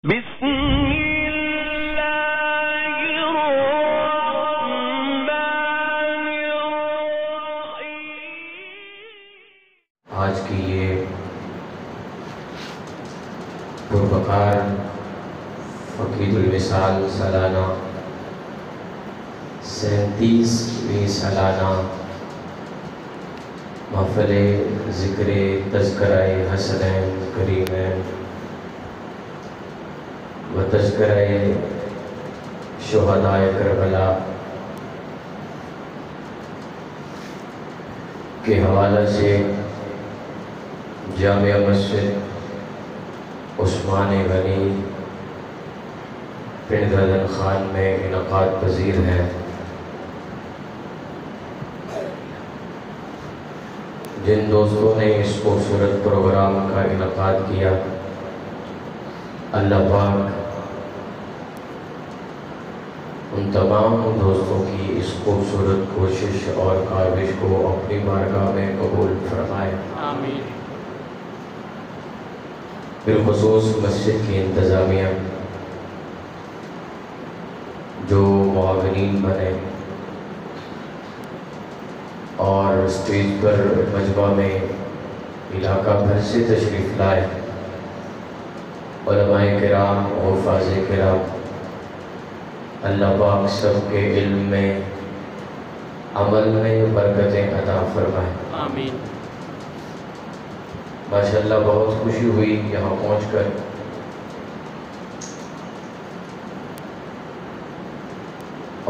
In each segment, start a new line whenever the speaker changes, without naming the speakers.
بسم اللہ الرحمن الرحیم۔
آج کی یہ پروپکار فقید الوصال سالانہ 37ویں سالانہ محفل ذکر تذکرہ حسنین کریمین و تذکرہ شہداء کربلا کے حوالہ سے جامع مسجد عثمان غنی پنڈ گردن خان میں انعقاد پذیر ہے۔ جن دوستوں نے اس خوبصورت پروگرام کا انعقاد کیا، اللہ پاک ان تمام دوستوں کی اس خوبصورت کوشش اور کاوش کو اپنی بارگاہ میں قبول فرمائے،
آمین۔
بالخصوص مسجد کی انتظامیہ جو معاونین بنے اور اسٹیج پر مجمع میں علاقہ بھر سے تشریف لائے، علماء کرام اور حفاظ کرام، اللہ پاک سب کے علم میں عمل میں برکتیں عطا فرمائے،
آمین۔
ماشاءاللہ بہت خوشی ہوئی یہاں پہنچ کر۔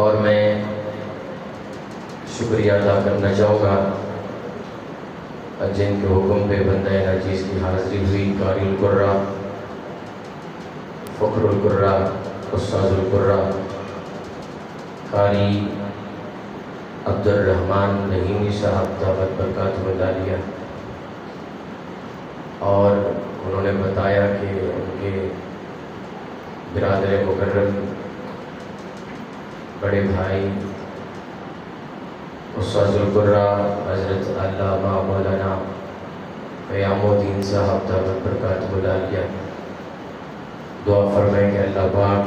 اور میں شکریہ ادا کرنا چاہوں گا جن کے حکم پہ بندہ ناچیز کی حاضری ہوئی، قاری القرہ، فخر القرہ، استاذ القرہ قاری عبد الرحمن رحیمی صاحب دعوت برکاتہ عالیہ، اور انہوں نے بتایا کہ ان کے برادر مکرم بڑے بھائی استاذ القرہ حضرت علامہ مولانا قیام الدین صاحب دعوت برکاتہ عالیہ، دعا فرمائیں کہ اللہ پاک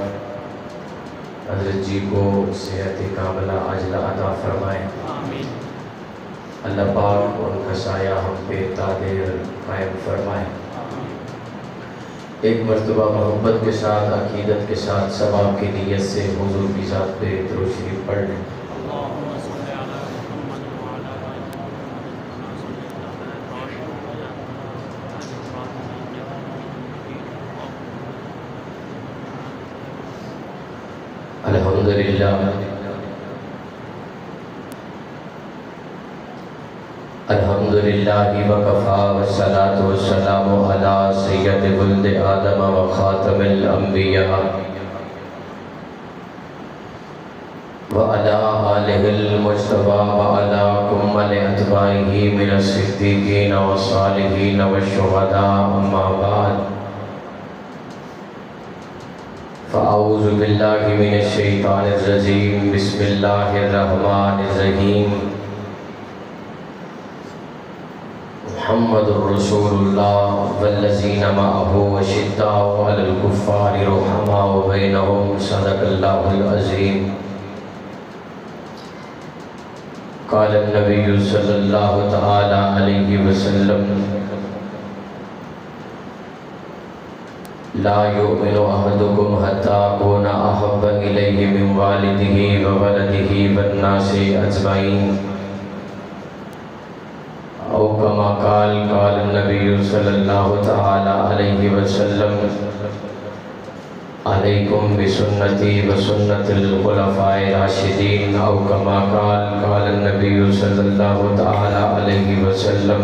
حضرت جی کو صحت کاملہ عاجلہ عطا فرمائے،
آمین۔
اللہ پاک ان کا سایہ ہم پہ دائر قائم فرمائے۔ ایک مرتبہ محبت کے ساتھ، عقیدت کے ساتھ، ثواب کی نیت سے حضور کی ذات پہ درود شریف پڑھ لیں۔
اللہم صلی علی محمد وعلی آل محمد کما صلیت علی ابراہیم وعلی آل ابراہیم انک حمید مجید۔
الحمدللہ الحمدللہ وکفا والصلاة والسلام علی سید ولد آدم و خاتم الانبیاء وعلی آلہ المجتبی وعلی کمل اتباعہ من الصدیقین والصالحین والشہداء، اما بعد فاعوذ باللہ من الشیطان الرجیم، بسم اللہ الرحمن الرحیم۔ محمد رسول اللہ والذین معہ اشداء علی الکفار رحماء بینہم، صدق اللہ العظیم۔ قال النبی صلی اللہ تعالی علیہ وسلم، لا یؤمن احدکم حتی اکون احب الیہ من والدہ وولدہ والناس اجمعین، او کما قال النبی صلی اللہ تعالی علیہ وسلم، علیکم بسنتی وسنت الخلفاء الراشدین، او کما قال النبی صلی اللہ تعالی علیہ وسلم،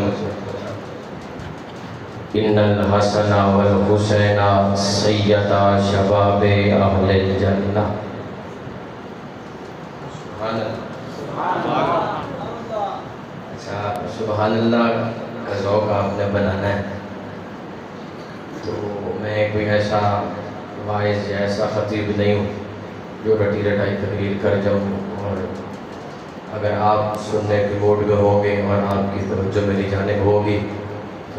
ان الحسن والحسین سیدا شباب اہل الجنہ۔ اچھا، سبحان اللہ کا ذوق آپ نے بنانا ہے، تو میں کوئی ایسا واعظ یا ایسا خطیب نہیں ہوں جو رٹی رٹائی تقریر کر جاؤں، اور اگر آپ سننے کے موڈ میں ہوں گے اور آپ کی توجہ میری جانب ہوگی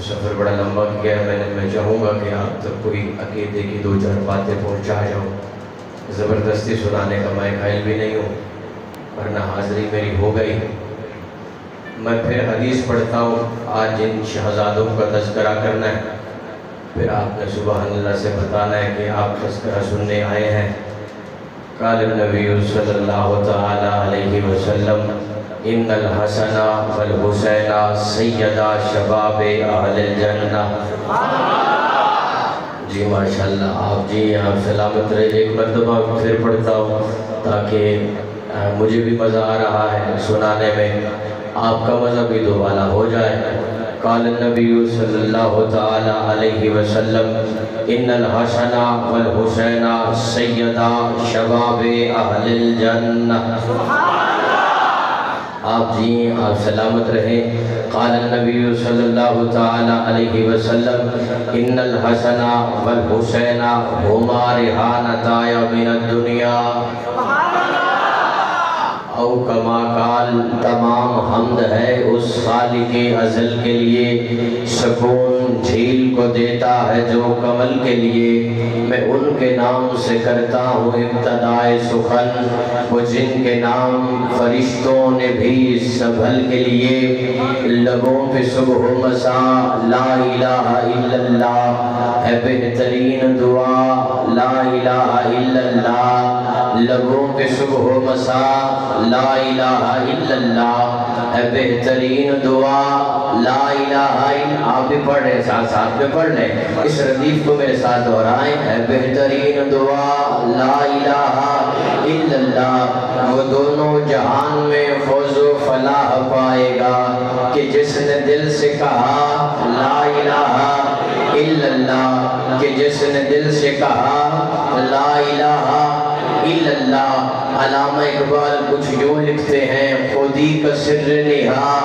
سفر بڑا لمبا کیا ہے میں چاہوں گا کہ آپ تک کوئی عقیدے کی 2-4 باتیں پہنچا جاؤں. زبردستی سنانے کا میں قائل بھی نہیں ہوں ورنہ حاضری میری ہو گئی. میں پھر حدیث پڑھتا ہوں. آج جن شہزادوں کا تذکرہ کرنا ہے پھر آپ نے سبحان اللہ سے بتانا ہے کہ آپ تذکرہ سننے آئے ہیں. قال النبی صلی اللہ تعالی علیہ وسلم ان الحسن والحسین سیدا شباب اہل الجنہ. جی ماشاءاللہ آپ جی آپ سلامت رہے. ایک مرتبہ پھر پڑھتا ہوں تاکہ مجھے بھی مزہ آ رہا ہے سنانے میں, آپ کا مزہ بھی دوبالا ہو جائے. قال النبی صلی اللہ تعالی علیہ وسلم ان الحسن والحسین سیدا شباب اہل الجنہ. آپ جی آپ سلامت رہیں. قال النبی صلی اللہ تعالی علیہ وسلم ان الحسن والحسین ہما ریحانتای من الدنیا او کما قال. تمام حمد ہے اس خالق ازل کے لیے, سکون جھیل کو دیتا ہے جو کمل کے لیے. میں ان کے نام سے کرتا ہوں ابتدائے سخن, وہ جن کے نام فرشتوں نے بھی سنبھل کے لیے. لبوں پہ صبح و مساء لا الہ الا اللہ ہے بہترین دعا, لا الہ الا اللہ. لبوں پہ صبح و مساء لا الہ الا اللہ ہے بہترین دعا, لا الہ الا. آپ بھی پڑھ رہے ساتھ ساتھ میں پڑھ لیں, اس ردیف کو میرے ساتھ دہرائیں. ہے بہترین دعا لا الہ الا اللہ. وہ دونوں جہان میں فوز و فلاح پائے گا کہ جس نے دل سے کہا لا الہ الا اللہ, کہ جس نے دل سے کہا لا الہ الا اللہ. علامہ اقبال کچھ یوں لکھتے ہیں, خودی کا سر نہا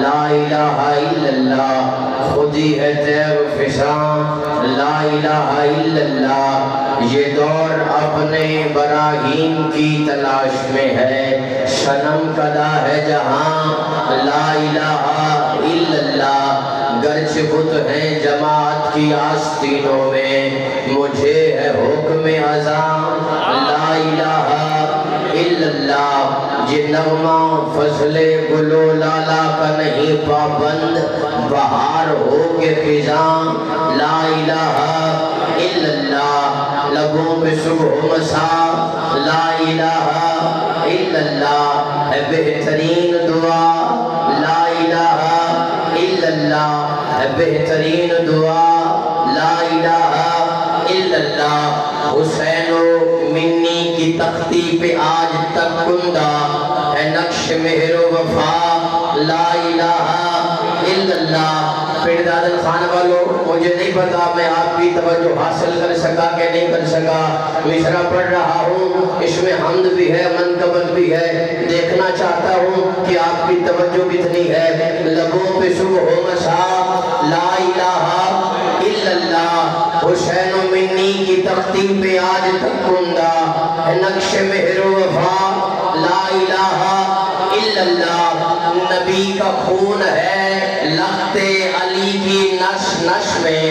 لا الہ الا اللہ, خودی ہے تیر و فشاں لا الہ الا اللہ. یہ دور اپنے براہین کی تلاش میں ہے, صنم کدا ہے جہاں لا الہ الا اللہ. گرچہ بت ہیں جماعت کی آستینوں میں, مجھے ہے حکم اذاں لا الہ الا اللہ. یہ نغمہ فضل گل و لالا کا نہیں پابند, بہار ہو کے خزاں لا الہ الا اللہ. لبوں پہ صبح و مساء لا الہ الا اللہ ہے بہترین دعا, لا الہ الا اللہ ہے بہترین دعا, لا الہ الا اللہ. حسین و منی کی تختی پہ آج تک کندہ ہے نقش مہر و وفا, لا الہ الا اللہ. پھر دادل خان والوں, مجھے نہیں پتا میں آپ کی توجہ حاصل کر سکا کہ نہیں کر سکا. مصرع پڑھ رہا ہوں, اس میں حمد بھی ہے منقبت بھی ہے, دیکھنا چاہتا ہوں کہ آپ کی توجہ کتنی ہے. لبوں پہ صبح و مساء لا الہ الا اللہ. حسین و منی کی تختی پہ آج تک کندہ ہے نقش مہر و وفا, لا الہ الا اللہ. نبی کا خون ہے لخت علی کی نش نش میں,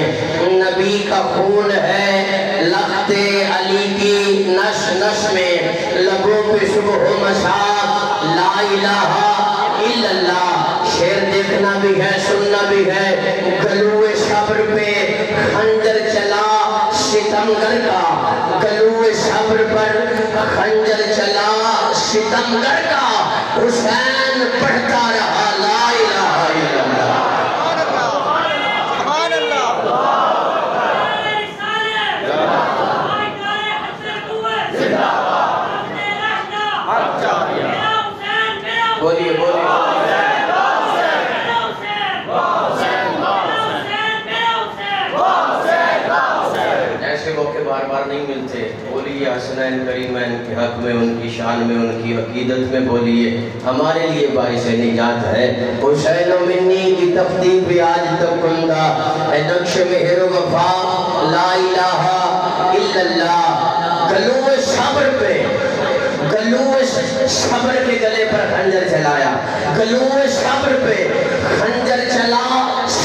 نبی کا خون ہے لخت علی کی نش نش میں. لبوں پہ صبح و مساء لا الہ الا اللہ. شعر دیکھنا بھی ہے سننا بھی ہے. گلوے صبر پہ خنجر چلا ستمگر کا, گلوے صبر پر خنجر چلا ستمگر کا. حسین پڑھتا رہا لا الہ الا اللہ. سبحان اللہ. بولیے بولیے. ایسے موقع بار بار نہیں ملتے. بولیے حسنین کریمین کے حق میں, ان کی شان میں, ان کی عقیدت میں بولیے, ہمارے لیے باعث نجات ہے. حسین و منی کی تختی پہ آج تک کندہ ہے نقش مہر و وفا, لا الہ الا اللہ. گلوے صبر پہ, گلوے صبر کے گلے پر خنجر چلایا, گلوے صبر پہ خنجر چلا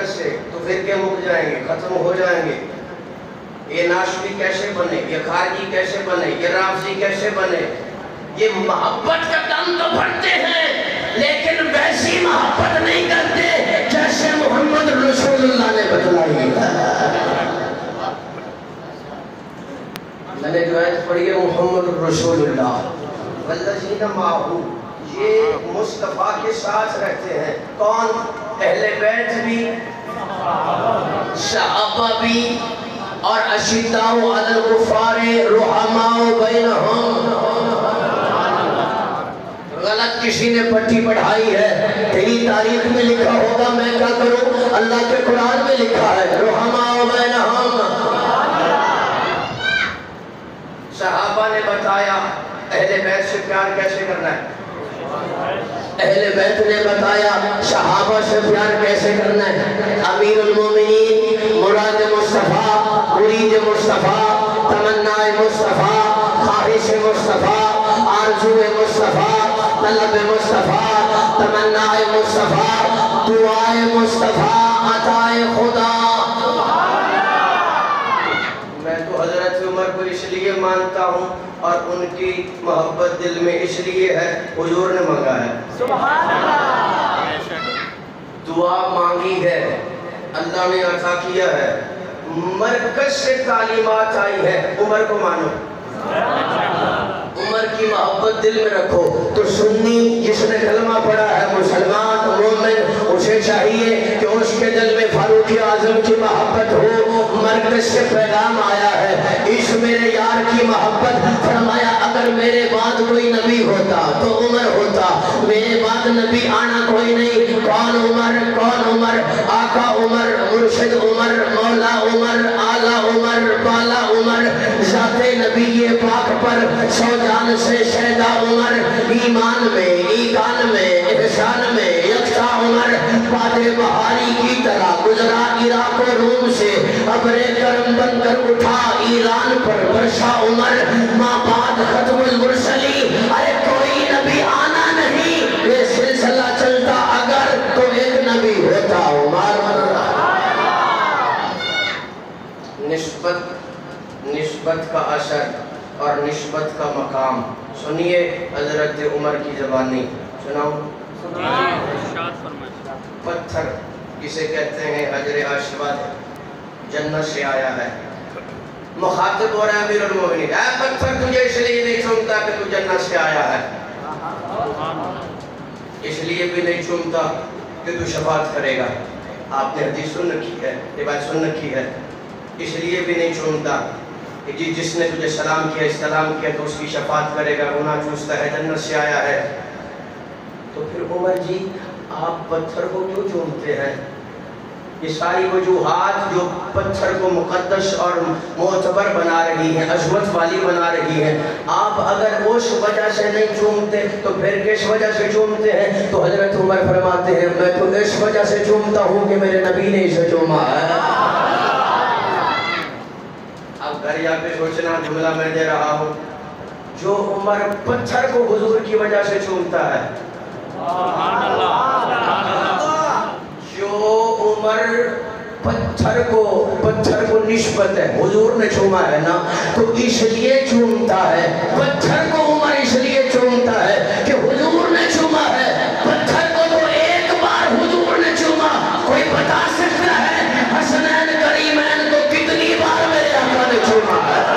محبت سے تو فرقے مک جائیں گے، ختم ہو جائیں گے. یہ ناشوی کیسے بنے، یہ خارجی کیسے بنے، یہ رافضی کیسے بنے؟ یہ محبت کا دم تو بھرتے ہیں لیکن ویسی محبت نہیں کرتے جیسے محمد رسول اللہ نے بتلائی. میں نے جو آیت پڑھی ہے محمد رسول اللہ والذین معہ، یہ مصطفیٰ کے ساتھ رہتے ہیں. کون؟ اہل بیت بھی، صحابہ بھی، اور اشداء علی الکفار رحماء بینہم. غلط کسی نے پٹی پڑھائی ہے، تیری تاریخ میں لکھا ہوگا، میں کیا کروں؟ اللہ کے قرآن میں لکھا ہے رحماء بینہم. صحابہ نے بتایا اہل بیت سے پیار کیسے کرنا ہے، اہل بیت نے بتایا صحابہ سے پیار کیسے کرنا ہے. امیر المومنین، مراد مصطفیٰ، مرید مصطفیٰ، تمنا مصطفیٰ، خواہش مصطفیٰ، آرزو مصطفیٰ، طلب مصطفیٰ، تمنا مصطفیٰ، دعائے مصطفیٰ، عطائے خدا. میں تو حضرت عمر کو اس لیے مانتا ہوں اور ان کی محبت دل میں اس لیے ہے، حضور نے مانگا ہے، سبحان اللہ. دعا مانگی ہے، اللہ نے عطا کیا ہے. مرکز سے تعلیمات آئی ہے، عمر کو مانو، عمر کی محبت دل میں رکھو. تو سنی جس نے کلمہ پڑھا ہے، مسلمان مومن، اسے چاہیے کہ اس کے دل میں فاروق اعظم کی محبت ہو. مرکز سے پیغام آیا ہے، اس میرے یار کی محبت. فرمایا اگر میرے بعد کوئی نبی ہوتا تو عمر ہوتا، میرے بعد نبی آنا کوئی نہیں. کون عمر؟ کون عمر؟ آقا عمر، مرشد عمر، مولا عمر، اعلیٰ عمر، بالا عمر. ذات نبی پاک پر سو جان سے شہدا عمر. ایمان میں، ایقان میں، احسان میں یکتا عمر. باد بہاری کی طرح گزرا عراق و روم سے، ابر کرم بن کر اٹھا ایران پر برشا عمر. ماں بعد ختم المرسلی، ارے کوئی نبی آنا نہیں، یہ سلسلہ چلتا اگر تو ایک نبی ہوتا عمر. نسبت کا اثر اور نسبت کا مقام. سنیے حضرت عمر کی زبانی سناؤں. پتھر جسے کہتے ہیں حجر اسود، جنت سے آیا ہے. مخاطب ہو رہا ہے امیر المومنین، اے پتھر تجھے اس لیے نہیں چومتا کہ تو جنت سے آیا ہے، اس لیے بھی نہیں چومتا کہ تو شفاعت کرے گا. آپ نے حدیث سن رکھی ہے، روایت سن رکھی ہے. اس لیے بھی نہیں چومتا کہ جس نے تجھے سلام کیا، استلام کیا تو اس کی شفاعت کرے گا، گناہ چوستا ہے، جنت سے آیا ہے. تو پھر عمر جی آپ پتھر کو کیوں چومتے ہیں؟ یہ ساری وجوہات جو پتھر کو مقدس اور معتبر بنا رہی ہیں، عظمت والی بنا رہی ہیں، آپ اگر اس وجہ سے نہیں چومتے تو پھر کس وجہ سے چومتے ہیں؟ تو حضرت عمر فرماتے ہیں میں تو اس وجہ سے چومتا ہوں کہ میرے نبی نے اسے چوما ہے. اب گھر جا کے سوچنا، جملہ میں دے رہا ہوں، جو عمر پتھر کو حضور کی وجہ سے چومتا ہے، جو عمر پتھر کو نسبت ہے، حضور نے چوما ہے نا، تو اس لیے چومتا ہے. پتھر کو عمر اس لیے چومتا ہے کہ حضور نے چوما ہے. پتھر کو تو ایک بار حضور نے چوما. کوئی بتا سکتا ہے حسنین کریمین کو کتنی بار میرے آقا نے چوما ہے؟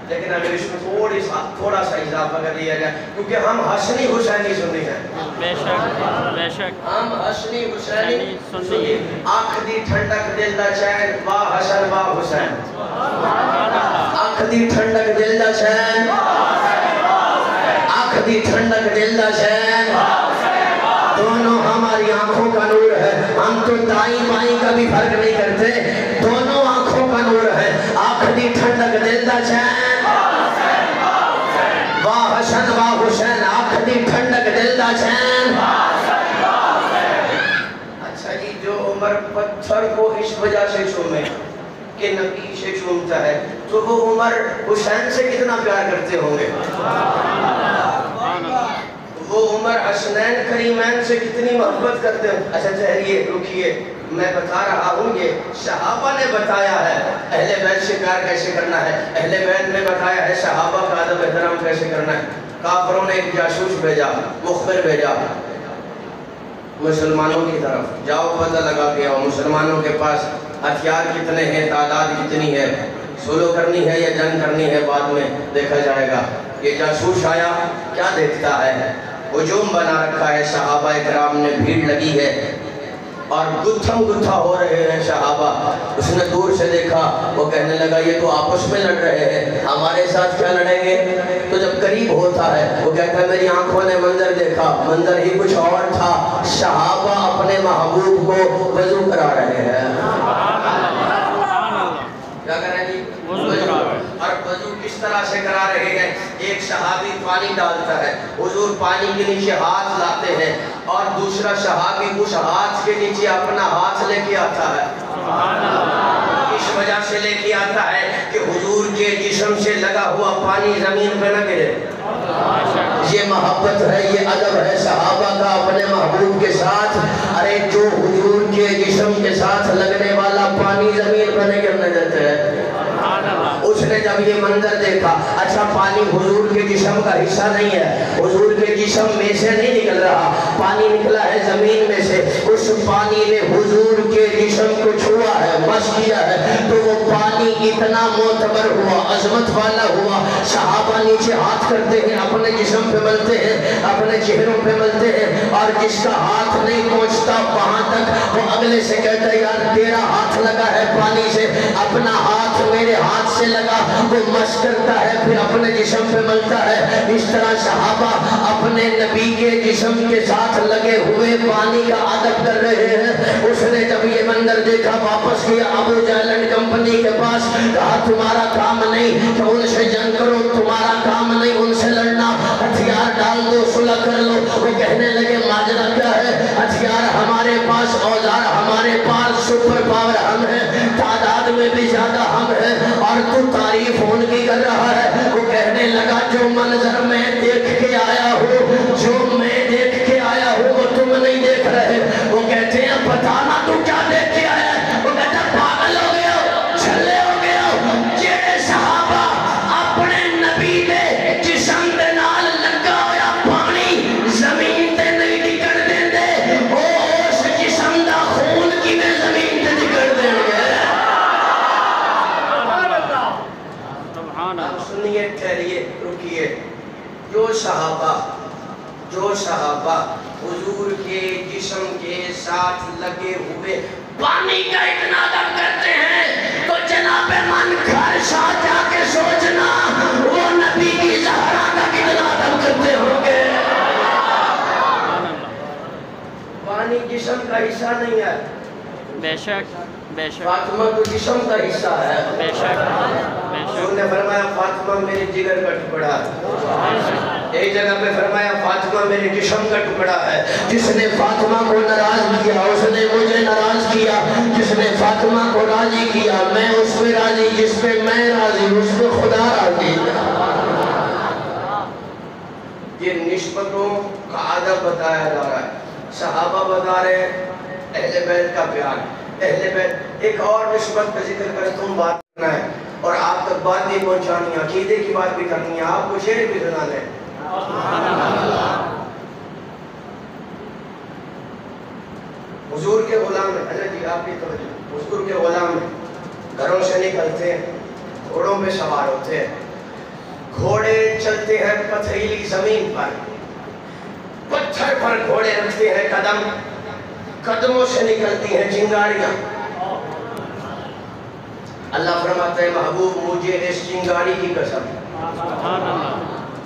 لیکن اگر اس میں تھوڑا سا اضافہ کر دیا جائے، کیونکہ ہم حسنی حسینی سنی ہیں. بے شک ہم حسنی حسینی سنی. آنکھ دی ٹھنڈک دل دا چین، واہ حسن واہ حسین. آنکھ دی ٹھنڈک دل دا چین، آنکھ دی ٹھنڈک دل دا چین، دونوں ہماری آنکھوں کا نور ہے. ہم تو دائیں بائیں کا بھی فرق نہیں کرتے، دونوں آنکھوں کا نور ہے، آنکھ دی ٹھنڈک دل دا چین، واہ حسن واہ حسین، آنکھ دی ٹھنڈک دل دا چین۔ اچھا جی، جو عمر پتھر کو اس وجہ سے چومے کہ نبی سے چومتا ہے، تو وہ عمر حسین سے کتنا پیار کرتے ہوں گے؟ وہ عمر حسنین کریمین سے کتنی محبت کرتے ہیں؟ اچھا ٹھہریے، رکیے، میں بتا رہا ہوں، یہ صحابہ نے بتایا ہے اہل بیت سے پیار کیسے کرنا ہے، اہل بیت نے بتایا ہے صحابہ کا ادب احترام کیسے کرنا ہے۔ کافروں نے ایک جاسوس بھیجا، مخبر بھیجا مسلمانوں کی طرف، جاؤ پتہ لگا کے آؤ مسلمانوں کے پاس ہتھیار کتنے ہیں، تعداد کتنی ہے، سلو کرنی ہے یا جنگ کرنی ہے بعد میں دیکھا جائے گا۔ یہ جاسوس آیا، کیا دیکھتا ہے؟ ہجوم بنا رکھا ہے، صحابہ اکرام نے بھیڑ لگی ہے اور گتھم گتھا ہو رہے ہیں صحابہ۔ اس نے دور سے دیکھا، وہ کہنے لگا یہ تو آپس میں لڑ رہے ہیں، ہمارے ساتھ کیا لڑیں گے؟ تو جب قریب ہوتا ہے وہ کہتا ہے میری آنکھوں نے منظر دیکھا، منظر ہی کچھ اور تھا، صحابہ اپنے محبوب کو وضو کرا رہے ہیں۔ کیا کر رہے ہیں جی؟ وضو۔ اور وضو کس طرح سے کرا رہے ہیں؟ ایک صحابی پانی ڈالتا ہے، حضور پانی کے نیچے ہاتھ لاتے ہیں اور دوسرا صحابی اس ہاتھ کے نیچے اپنا ہاتھ لے کے آتا ہے۔ اس وجہ سے لے کے آتا ہے کہ حضور کے جسم سے لگا ہوا پانی زمین پہ نہ گرے۔ یہ محبت ہے، یہ ادب ہے صحابہ کا اپنے محبوب کے ساتھ۔ ارے جو حضور کے جسم کے ساتھ لگنے والا پانی زمین پہ نہیں گرنے دیتے ہیں۔ اس نے جب یہ منظر دیکھا، اچھا پانی حضور کے جسم کا حصہ نہیں ہے، حضور کے جسم میں سے نہیں نکل رہا، پانی نکلا ہے زمین میں سے، اس پانی نے حضور کے جسم کو چھوا ہے، مس کیا ہے، تو وہ پانی اتنا معتبر ہوا، عظمت والا ہوا۔ صحابہ نیچے ہاتھ کرتے ہیں، اپنے جسم پہ ملتے ہیں، اپنے چہروں پہ ملتے ہیں، اور جس کا ہاتھ نہیں پہنچتا وہاں تک وہ اگلے سے کہتا ہے یار تیرا ہاتھ لگا ہے پانی سے، اپنا ہاتھ میرے ہاتھ سے لگا، وہ مس کرتا ہے پھر اپنے جسم پہ ملتا ہے۔ اس طرح صحابہ اپنے نبی کے جسم کے ساتھ لگے ہوئے پانی کا ادب کر رہے ہیں۔ اس نے جب یہ منظر دیکھا واپس کیا ابو جہل اینڈ کمپنی کے پاس، کہا تمہارا کام نہیں کہ ان سے جنگ کرو، تمہارا کام نہیں ان سے لڑنا، ہتھیار ڈال دو صلح کر لو۔ وہ کہنے لگے ماجرا کیا ہے؟ ہتھیار ہمارے پاس، اوزار ہمارے پاس، سپر پاور ہم ہیں، تعداد میں بھی زیادہ ہم ہیں، اور تو تعریف ان کی کر رہا ہے۔ وہ کہنے لگا جو منظر میں دیکھ کے آیا ہوں، جو میں دیکھ کے آیا ہوں وہ تم نہیں دیکھ رہے۔ وہ کہتے ہیں بتانا تو کیا دیکھ کے آیا ہے؟ وہ کہتا ہے پاگل ہو گیا ہو، چھلے ہو گیا ہو، جیڑے صحابہ اپنے نبی دے جسم دے نال لگا ہویا پانی زمین تے نہیں ڈگڑ دیں دے، او اس جسم دا خون کی میں زمین تے ڈگڑ دیں گے۔ سنیے ٹھہریے رکیے، جو صحابہ حضور کے جسم کے ساتھ لگے ہوئے پانی کا اتنا ادب کرتے ہیں، تو جناب من گھر ساتھ جا کے سوچنا وہ نبی کی زہرا کا کتنا ادب کرتے ہوں گے۔ پانی جسم کا حصہ نہیں ہے،
بے شک بے شک،
فاطمہ تو جسم کا حصہ ہے۔
بے شک بے شک،
انہوں نے فرمایا فاطمہ میرے جگر کا ٹکڑا ہے، ایک جگہ پہ فرمایا فاطمہ میرے جسم کا ٹکڑا ہے۔ جس نے فاطمہ کو ناراض کیا اس نے مجھے ناراض کیا، جس نے فاطمہ کو راضی کیا میں اس پہ راضی، جس پہ میں راضی اس پہ خدا راضی۔ یہ نسبتوں کا ادب بتایا جا رہا ہے، صحابہ بتا رہے ہیں اہل بیت کا پیار، اہل بیت۔ ایک اور نسبت کا ذکر کریں، تم بات کرنا ہے اور آپ تک بات بھی پہنچانی ہے، عقیدے کی بات بھی کرنی ہے، آپ کو شعر بھی سنانا ہے۔ حضور کے غلام ہیں، اللہ جی آپ کی توجہ، حضور کے غلام ہیں، گھروں سے نکلتے ہیں، گھوڑوں پہ سوار ہوتے ہیں، گھوڑے چلتے ہیں پتھریلی زمین پر، پتھر پر گھوڑے رکھتے ہیں قدم، قدموں سے نکلتی ہیں چنگاریاں۔ اللہ فرماتا ہے محبوب مجھے اس چنگاری کی قسم،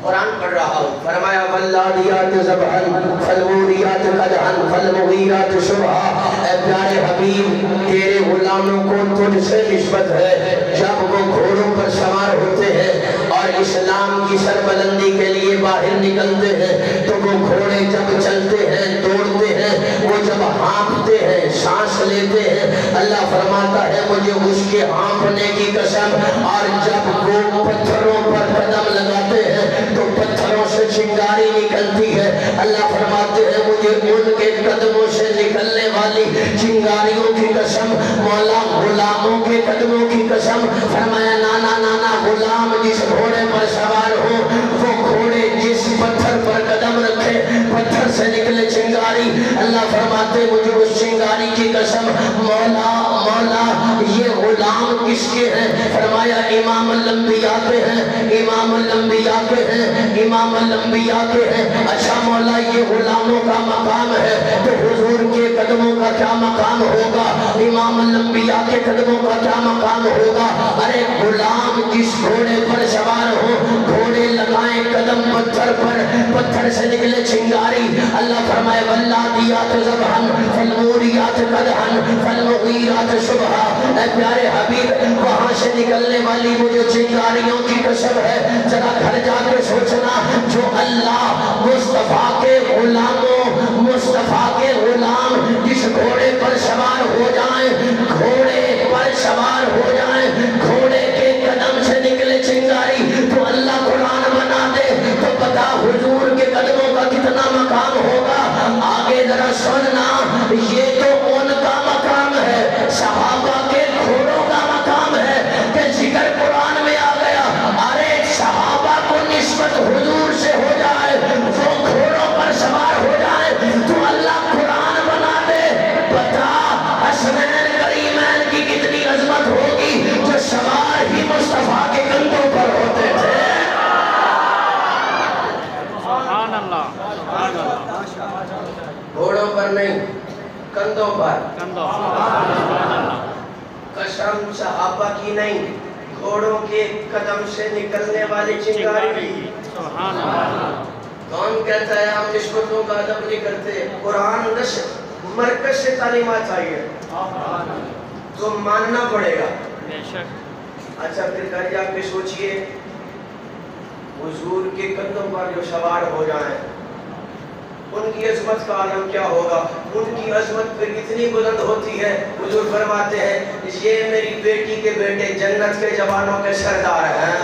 قرآن پڑھ رہا ہوں، فرمایا واللادیات ذبحن فالموریات قدحن فالمغیرات شبحا۔ اے پیارے حبیب تیرے غلاموں کو تجھ سے نسبت ہے جب وہ گھوڑوں پر سوار ہوتے ہیں اور اسلام کی سربلندی کے لیے باہر نکلتے ہیں تو وہ گھوڑے جب چلتے ہیں دوڑتے ہیں، وہ جب ہانپتے ہیں سانس لیتے ہیں، اللہ فرماتا ہے مجھے اس کے ہانپنے کی قسم، اور جب وہ پتھروں پر قدم لگاتے ہیں تو پتھروں سے چنگاری نکلتی ہے، اللہ فرماتے ہیں مجھے ان کے قدموں سے نکلنے والی چنگاریوں کی قسم، مولا غلاموں کے قدموں کی قسم۔ فرمایا نانا نانا غلام جس گھوڑے پر سوار ہو، وہ گھوڑے جس پتھر پر قدم رکھے پتھر سے نکلے چنگاری، اللہ فرماتے مجھے اس چنگاری کی قسم، مولا مولا یہ غلام کس کے ہیں؟ فرمایا امام الانبیاء کے ہیں، امام الانبیاء کے ہیں، امام الانبیاء کے ہیں۔ اچھا مولا یہ غلاموں کا مقام ہے تو حضور کے قدموں کا کیا مقام ہوگا، امام الانبیاء کے قدموں کا کیا مقام ہوگا؟ ارے غلام جس گھوڑے پر سوار ہو، گھوڑے لگائیں قدم پتھر پر، پتھر سے نکلے چنگاری، اللہ فرمائے واللادیات ذبحن فالموریات قدحن فالمغیرات شبحا۔ اے پیارے حبیب وہاں سے نکلنے والی مجھے چنگاریوں کی قسم ہے، ذرا گھر جا کے سوچنا، جو اللہ مصطفیٰ کے غلاموں، مصطفیٰ کے غلام جس گھوڑے پر سوار ہو جائیں، گھوڑے پر سوار ہو جائیں، گھوڑے کے قدم سے نکلے چنگاری تو اللہ قرآن بنا دے تو پتا حضور کے قدموں کا کتنا مقام ہوگا۔ آگے ذرا سننا، یہ تو ان کا مقام ہے، صحابہ کے گھوڑوں کا مقام ہے کہ ذکر قرآن میں آ گیا، ارے صحابہ کو نسبت حضور سے ہو جائے، وہ گھوڑوں پر سوار ہو جائے تو اللہ قرآن بنا دے، بتا حسنین کریمین کی کتنی عظمت ہوگی جو سوار ہی مصطفیٰ کے کندھوں پر ہوتے تھے۔
سبحان اللہ، سبحان اللہ،
گھوڑوں پر نہیں کندھوں پر،
کندھوں، سبحان اللہ،
قسم صحابہ کی نہیں گھوڑوں کے قدم سے نکلنے والی چنگاری کی۔
سبحان اللہ۔
کون کہتا ہے ہم نسبتوں کا ادب نہیں کرتے؟ قرآن مرکز سے تعلیمات آئی ہے تو ماننا پڑے گا۔
بے شک۔
اچھا پھر گھر جا کے سوچئے حضور کے قدموں پر جو سوار ہو جائیں ان کی عظمت کا عالم کیا ہوگا، ان کی عظمت پھر اتنی بلند ہوتی ہے، حضور فرماتے ہیں یہ میری بیٹی کے بیٹے جنت کے جوانوں کے سردار ہیں،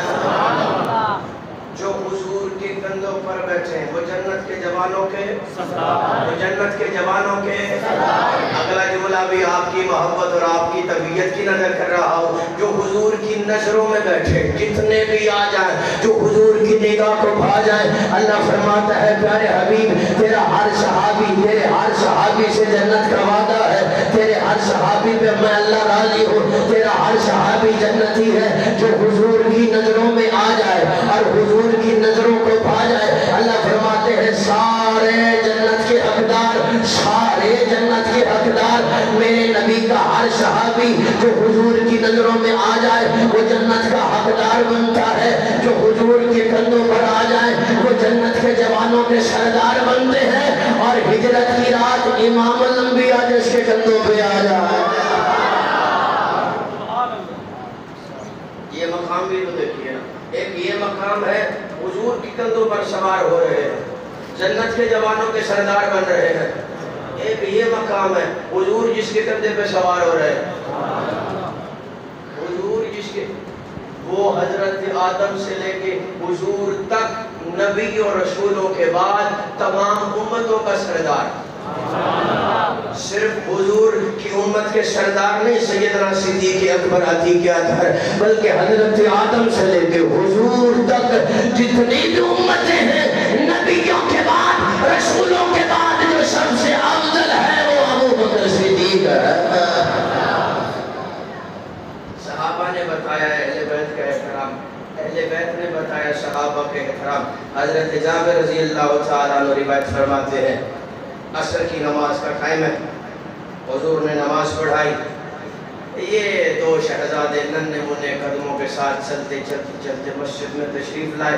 جو حضور کے کندھوں پر بیٹھے ہیں وہ جنت کے جوانوں کے سردار، وہ جنت کے جوانوں کے سردار۔ اگلا جملہ بھی آپ کی محبت اور آپ کی طبیعت کی نظر کر رہا ہوں، جو حضور کی نظروں میں بیٹھے جتنے بھی آ جائیں، جو حضور کی نگاہ کو بھا جائیں، اللہ فرماتا ہے پیارے حبیب تیرا ہر صحابی، تیرے ہر صحابی سے جنت کا وعدہ ہے، تیرے ہر صحابی پہ میں اللہ راضی ہوں، تیرا ہر صحابی جنتی ہے جو حضور کی نظروں میں آ جائے اور حضور کی نظروں کو پا جائے۔ اللہ فرماتے ہیں سارے جنت کے حقدار، سارے جنت کے حقدار، میرے نبی کا ہر صحابی جو حضور کی نظروں میں آ جائے وہ جنت کا حقدار بنتا ہے، جو حضور کے کندھوں پر آ جائے وہ جنت کے جوانوں کے سردار بنتے ہیں، اور ہجرت کی رات امام الانبیاء جس کے کندھوں پہ آ جائے۔ یہ مقام بھی تو دیکھیے نا، ایک یہ مقام ہے حضور کی کندھوں پر سوار ہو رہے ہیں، جنت کے جوانوں کے سردار بن رہے ہیں، ایک یہ مقام ہے حضور جس کے کندھے پہ سوار ہو رہے ہیں، حضور جس کے وہ حضرت آدم سے لے کے حضور تک نبی اور رسولوں کے بعد تمام امتوں کا سردار، صرف حضور کی امت کے سردار نہیں سیدنا صدیق اکبر عتیق اطہر، بلکہ حضرت آدم سے لے کے حضور تک جتنی بھی امتیں ہیں نبیوں کے بعد رسولوں کے بعد جو سب سے افضل ہے وہ ابو بکر صدیق ہے۔ صحابہ نے بتایا اہل بیت کا احترام، اہل بیت نے بتایا صحابہ کے احترام۔ حضرت جابر رضی اللہ تعالیٰ عنہ روایت فرماتے ہیں عصر کی نماز کا ٹائم ہے، حضور نے نماز پڑھائی، یہ دو شہزادے ننھے منھے قدموں کے ساتھ چلتے چلتے چلتے مسجد میں تشریف لائے،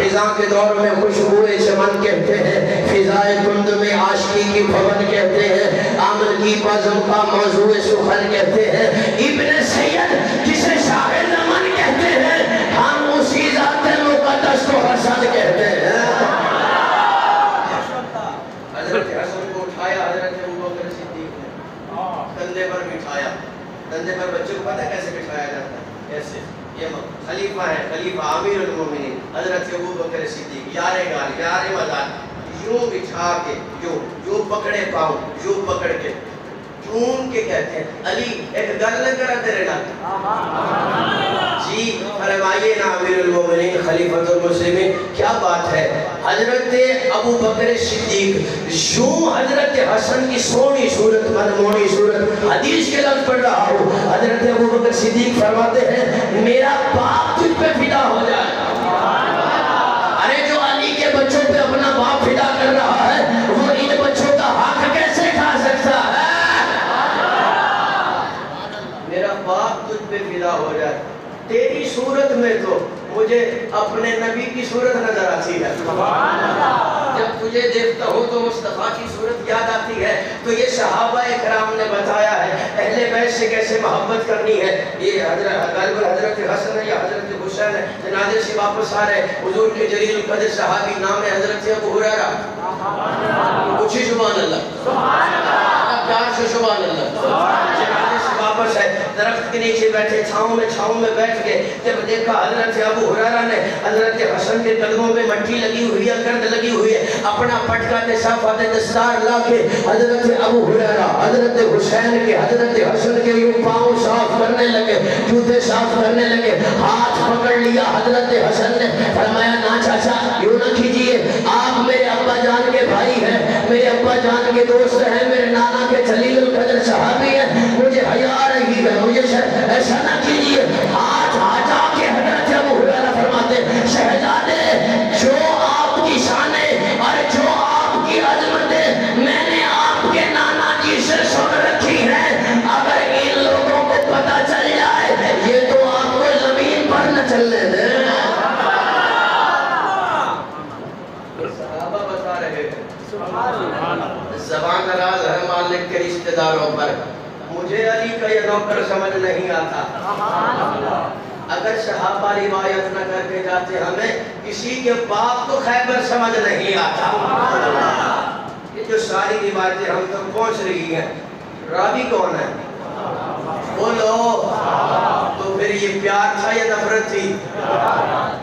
خزاں کے دور میں خوشبوئے چمن کہتے ہیں، فضائے کند میں عاشقی کی بھون کہتے ہیں، آمن کی بزم کا موضوع سخن کہتے ہیں، ابن سید جسے شاہ زمان کہتے ہیں، ہم اسی ذات مقدس کو حسن کہتے ہیں۔ حضرت حسن کو اٹھایا حضرت ابوبکر صدیق نے، کندھے پر بٹھایا، کندھے پر بچے کو پتہ کیسے بٹھایا جاتا ہے؟ ایسے، یہ خلیفہ ہے، خلیفہ امیر المومنین حضرت ابوبکر صدیق، یار گال یار مدار، یوں بٹھا کے یوں پکڑے پاؤں، یوں پکڑ کے چون کے کہتے ہیں، علی ایک گل نہ کرا تیرے نال جی فرمائیے نا امیر المومنین خلیفۃ المسلمین، کیا بات ہے؟ حضرت ابو بکر صدیق یوں حضرت حسن کی سونی صورت منمونی صورت، حدیث کے لفظ پڑھ رہا ہوں، حضرت ابو بکر صدیق فرماتے ہیں میرا باپ تجھ پہ فدا ہو جائے۔ ارے جو علی کے بچوں پہ اپنا باپ فدا کر رہا ہے وہ ان بچوں کا حق کیسے کھا سکتا ہے؟ میرا باپ تجھ پہ فدا ہو جائے۔ تیری صورت میں تو مجھے اپنے نبی کی صورت نظر آتی ہے، جب تجھے دیکھتا ہوں تو مصطفیٰ کی صورت یاد آتی ہے۔ تو یہ صحابہ اکرام نے بتایا ہے اہل بیت سے کیسے محبت کرنی ہے۔ یہ حضرت حسن ہے یا حضرت حسین ہے، جنازے سے واپس آ رہے، حضور کے جلیل القدر صحابی نام ہے حضرت ابو ہریرہ، کچھ سبحان اللہ، پیار سے سبحان اللہ، جنازے سے واپس ہے، درخت کے نیچے بیٹھے، چھاؤں میں بیٹھ کے جب دیکھا حضرت ابو ہریرہ نے حضرت حسن کے قدموں میں مٹی لگی ہوئی ہے، گرد لگی ہوئی ہے، اپنا پٹکا صافت دستار لا کے حضرت ابو ہریرہ حضرت حسین کے حضرت حسن کے یوں پاؤں صاف کرنے لگے، جوتے صاف کرنے لگے، ہاتھ پکڑ لیا حضرت حسن نے، فرمایا نا چاچا یوں نہ کیجئے، آپ میرے ابا جان کے بھائی ہیں، میرے ابا جان کے دوست ہیں، میرے نانا کے جلیل القدر صحابی ہیں، مجھے حیا آ رہی ہے، مجھے ایسا نہ کیجئے۔ ہاتھ ہٹا کے حضرت ابو ہریرہ فرماتے شہزادے جو آپ کی شان ہے اور جو آپ کی عظمت ہے میں نے آپ کے نانا جی سے سن رکھی ہے، اگر ان لوگوں کو پتہ چل جائے یہ تو آپ کو زمین پر نہ چلنے دیں۔ صحابہ بتا رہے ہیں زبان دراز ہے مالک کے رشتہ داروں پر، مجھے علی کا یہ نوکر سمجھ نہیں آتا۔ اگر صحابہ روایت نہ کر کے جاتے ہمیں کسی کے باپ کو خیبر سمجھ نہیں آتا۔ یہ جو ساری روایتیں ہم تک پہنچ رہی ہیں، راوی کون ہے؟ بولو تو پھر یہ پیار تھا یا نفرت تھی؟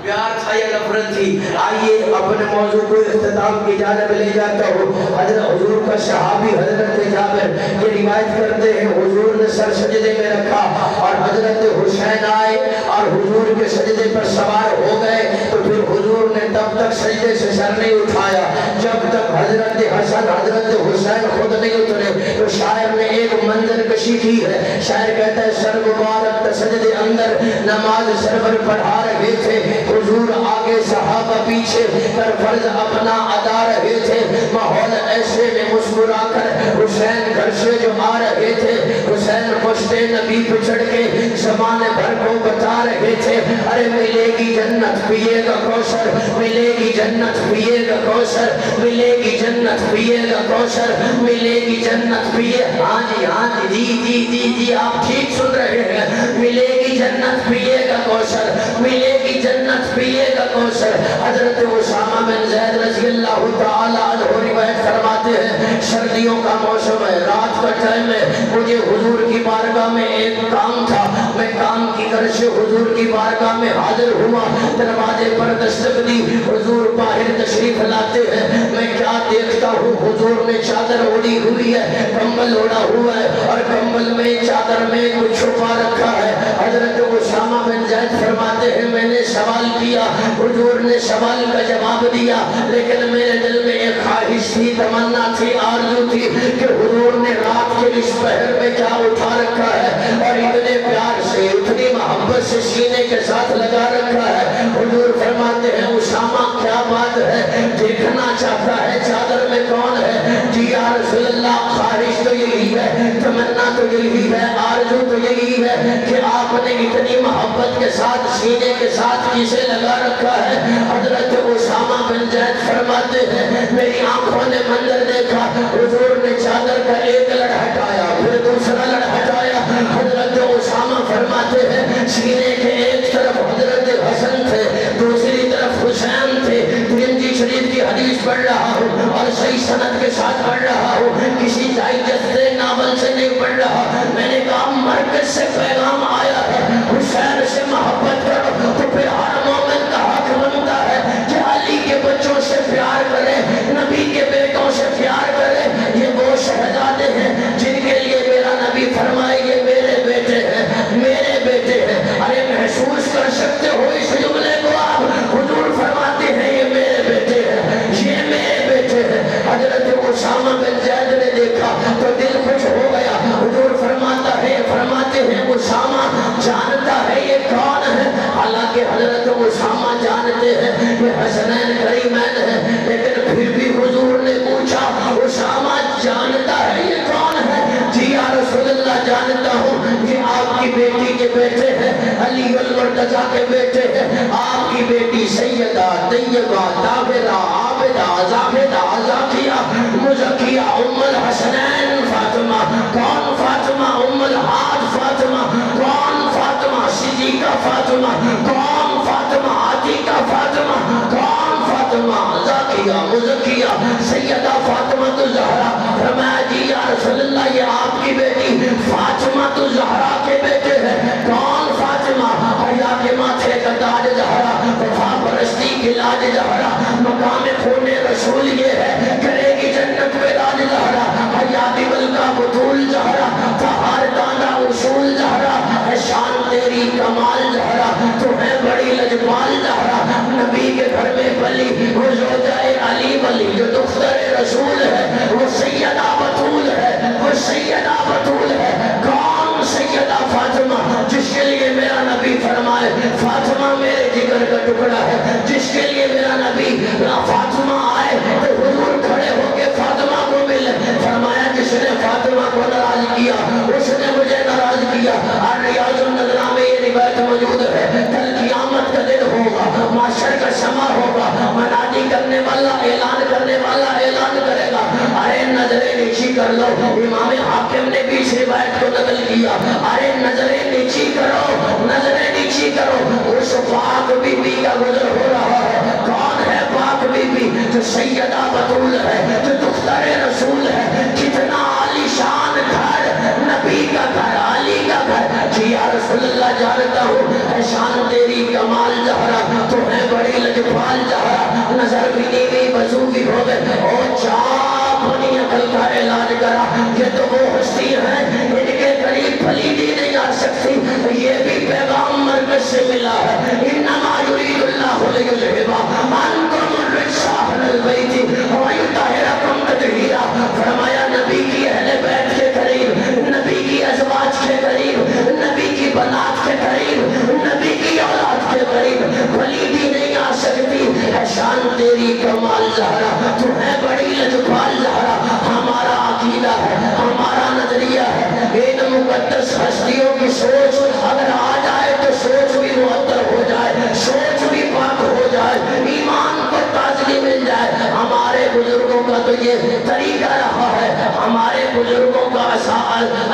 پیار تھا یا نفرت تھی؟ آئیے اپنے موضوع کو اختتام کی جانب لے جاتا ہوں۔ حضرت حضور کا صحابی حضرت جابر یہ روایت کرتے ہیں حضور نے سر سجدے میں رکھا اور حضرت حسین آئے اور حضور کے سجدے پر سوار ہو گئے، تو پھر حضور نے تب تک سجدے سے سر نہیں اٹھایا جب تک حضرت حسن حضرت حسین خود نہیں اترے۔ تو شاعر نے ایک منظر کشی کی ہے، شاعر کہتا ہے سر مبارک سجدے اندر نماز سرور پڑھا رہے تھے، حضور آگے صحابہ پیچھے کر فرض اپنا ادا رہے تھے، ماحول ایسے میں مسکرا کر حسین گھر سے جو آ رہے تھے، حسین پشتے نبی پہ چڑھ کے زمانے بھر کو بتا رہے تھے ارے ملے گی جنت پیے گا کوثر، ملے گی جنت پیے گا کوثر، ملے گی جنت پیے گا کوثر، ملے گی جنت پیے، ہاں جی ہاں جی جی جی جی آپ ٹھیک سن رہے ہیں، ملے گی جنت پیے گا کوثر، ملے گی جنت پیے گا کوثر۔ حضرت اسامہ بن زید رضی اللہ تعالی عنہ روایت فرماتے ہیں سردیوں کا موسم ہے، رات کا ٹائم ہے، مجھے حضور کی بارگاہ میں ایک کام تھا، میں کام کی غرض سے حضور کی بارگاہ میں حاضر ہوا، دروازے پر دستک دی، حضور باہر تشریف لاتے ہیں، میں کیا دیکھتا ہوں حضور نے چادر اوڑی ہوئی ہے، کمبل اوڑا ہوا ہے اور کمبل میں چادر میں کچھ چھپا رکھا ہے۔ حضرت اسامہ بن زید فرماتے ہیں میں نے سوال کیا، حضور نے سوال کا جواب دیا، لیکن میرے دل میں ایک خواہش تھی، تمنا تھی، آرزو تھی کہ حضور نے رات کے اس پہر میں کیا اٹھا رکھا ہے اور اتنے پیار سے اتنی محبت سے سینے کے ساتھ لگا رکھا ہے۔ حضور فرماتے ہیں اسامہ کیا بات ہے، دیکھنا چاہتا ہے چادر میں کون ہے؟ جی یا رسول اللہ خواہش تو یہی ہے، تمنا تو یہی ہے، آرزو تو یہی ہے ہے کہ آپ نے اتنی محبت کے ساتھ سینے کے ساتھ کسے لگا رکھا ہے؟ حضرت اسامہ بن زید فرماتے ہیں میری آنکھوں نے منظر دیکھا، حضور نے چادر کا ایک لڑ ہٹایا پھر دوسرا لڑ ہٹایا۔ حضرت اسامہ فرماتے ہیں سینے کے ایک طرف حضرت حسن تھے، دوسری طرف حسین تھے۔ ترمذی شریف کی حدیث پڑھ رہا ہوں اور صحیح سند کے ساتھ پڑھ رہا ہوں، کسی ڈائجسٹ ناول سے نہیں پڑھ رہا۔ میں نے کہا مرکز سے پیغام آیا ہے حسین سے محبت کرو، تو پھر ہر مومن کا حق بنتا ہے کہ علی کے بچوں سے پیار کرے، نبی کے بیٹوں سے پیار کرے۔ یہ وہ شہزادے ہیں جن کے لیے میرا نبی فرمائے یہ میرے بیٹے ہیں، میرے بیٹے ہیں۔ ارے محسوس کر سکتے ہو اس جملے کو آپ؟ حضور فرماتے ہیں یہ میرے بیٹے ہیں، یہ میرے بیٹے ہیں۔ حضرت اسامہ بن زید نے دیکھا تو دل خوش ہو گیا۔ حضور فرماتے ہیں اسامہ جانتا ہے یہ کون ہے؟ حالانکہ حضرت اسامہ جانتے ہیں یہ حسنین کریمین ہے، لیکن پھر بھی حضور نے پوچھا اسامہ جانتا ہے یہ کون ہے؟ جی یا رسول اللہ جانتا ہوں، یہ آپ کی بیٹی کے بیٹے ہیں، علی المرتضیٰ کے بیٹے ہیں۔ آپ کی بیٹی سیدہ طیبہ طاہرہ عابدہ زاہدہ زاکیہ مزکیہ ام الحسنین فاطمہ۔ کون فاطمہ؟ ام الحاج فاطمہ۔ کون فاطمہ؟ صدیقہ فاطمہ۔ کون فاطمہ؟ عتیقہ فاطمہ۔ کون فاطمہ؟ زاکیہ مزکیہ سیدہ فاطمہ الزہرا۔ فرمایا جی یا رسول اللہ یہ آپ کی بیٹی فاطمہ الزہرا کے بیٹے ہیں۔ کون فاطمہ؟ حیا کے ماتھے کا تاج زہرا، وفا پرستی کی لاج زہرا، مقام خون رسول یہ ہے، کرے گی جنت میں راج زہرا، حیا کی ملکہ بطول زہرا، تہار دانا اصول زہرا، ہے شان تیری کمال زہرا، تو ہے بڑی لجپال زہرا، نبی کے گھر میں پلی وہ زوجہ علی ولی جو دختر رسول ہے، وہ سیدہ بطول ہے، وہ سیدہ بطول ہے۔ کون سیدہ فاطمہ؟ جس کے لیے میرا نبی فرمائے فاطمہ میرے جگر کا ٹکڑا ہے، جس کے لیے میرا نبی فاطمہ آئے تو حضور کھڑے ہو کے فاطمہ کو ملے۔ فرمایا جس نے فاطمہ کو ناراض کیا اس نے مجھے ناراض کیا۔ اور ریاض النظرہ میں یہ روایت موجود ہے کل قیامت کا دن ہوگا، معاشر کا سما ہوگا، منادی کرنے والا اعلان کرنے والا اعلان کرے گا ارے نظریں نیچی کر لو۔ امام حاکم نے بھی اس روایت کو نقل کیا، ارے نظریں نیچی کرو، نظریں نیچی کرو۔ اس پاک بی بی کا گزر ہو رہا ہے۔ کون ہے پاک بی بی؟ جو سیدہ بطول ہے، جو دختر رسول ہے۔ کتنا عالی شان گھر، نبی کا گھر، علی کا گھر۔ جی یا رسول اللہ جانتا ہوں ہے شان تیری کمال زہرا، تو ہے بڑی لجپال زہرا، نظر بھی نیوی وضو بھی ہو گئے اور چاپ اپنی عقل کا علاج کرا۔ یہ تو وہ ہستی ہیں ان کے قریب پلیدی نہیں آ سکتی۔ یہ بھی پیغام مرکز سے ملا ہے، انما یرید اللہ لیذھب عنکم الرجس اہل البیت ویطہرکم تطہیرا۔ فرمایا نبی کی اہل بیت کے قریب، نبی کی ازواج کے قریب، نبی کی بنات کے قریب، نبی کی اولاد کے قریب پلیدی نہیں آ سکتی۔ ہے شان تیری کمال زہرا، تو ہے بڑی لجپال زہرا۔ ہمارا عقیدہ ہے، ہمارا نظریہ ہے، ان مقدس ہستیوں کی سوچ اگر آ جائے تو سوچ بھی معطر ہو جائے، سوچ بھی پاک ہو جائے، ایمان کو تازگی مل جائے۔ ہمارے بزرگوں کا تو یہ طریقہ رہا ہے، ہمارے بزرگوں کا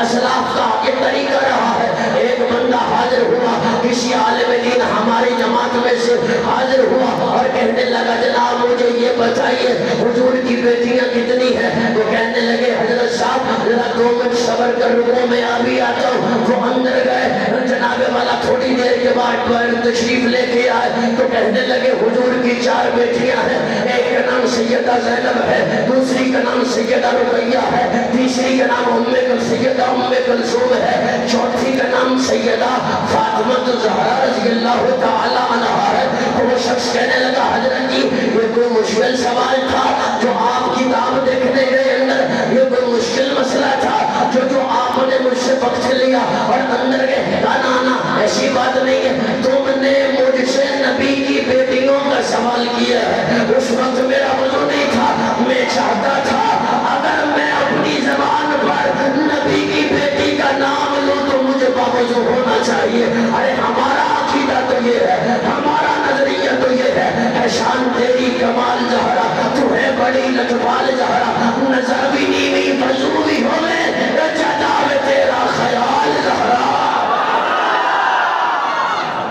اسلاف کا یہ طریقہ رہا ہے۔ ایک بندہ حاضر ہوا، کسی عالم دین ہماری جماعت میں سے حاضر ہوا اور کہنے لگا جناب مجھے یہ بتائیے حضور کی بیٹیاں کتنی ہیں؟ وہ کہنے لگے حضرت صاحب ذرا 2 منٹ صبر کر رکو میں ابھی آتا ہوں۔ وہ اندر گئے، جناب والا تھوڑی دیر کے بعد تشریف لے کے آئے تو کہنے لگے حضور کی 4 بیٹیاں ہیں، ایک کا نام سیدہ زینب ہے، دوسری کا نام سیدہ رقیہ ہے، تیسری کا نام سیدہ ام کلثوم ہے، چوتھی کا نام سیدہ فاطمہ الزہرا رضی اللہ تعالی عنہا ہے۔ وہ شخص کہنے لگا حضرت جی یہ کوئی مشکل سوال تھا جو آپ کتاب دیکھنے گئے اندر، یہ کوئی مشکل مسئلہ تھا جو آپ نے مجھ سے وقت لیا اور اندر گئے؟ نا ایسی بات نہیں ہے، تم نے مجھ سے نبی کی بیٹیوں کا سوال کیا ہے۔ اس وقت میرا وضو نہیں تھا، میں چاہتا تھا اگر میں اپنی زبان پر نبی کی بیٹی کا نام لوں تو مجھے باوضو ہو
چاہیے. ارے ہمارا عقیدہ تو یہ ہے, ہمارا نظریہ تو یہ ہے شان تیری کمال زہرا, تو ہے بڑی لطفال زہرا, نظر بھی نیوی وضو بھی ہوئے جدا میں تیرا خیال زہرا.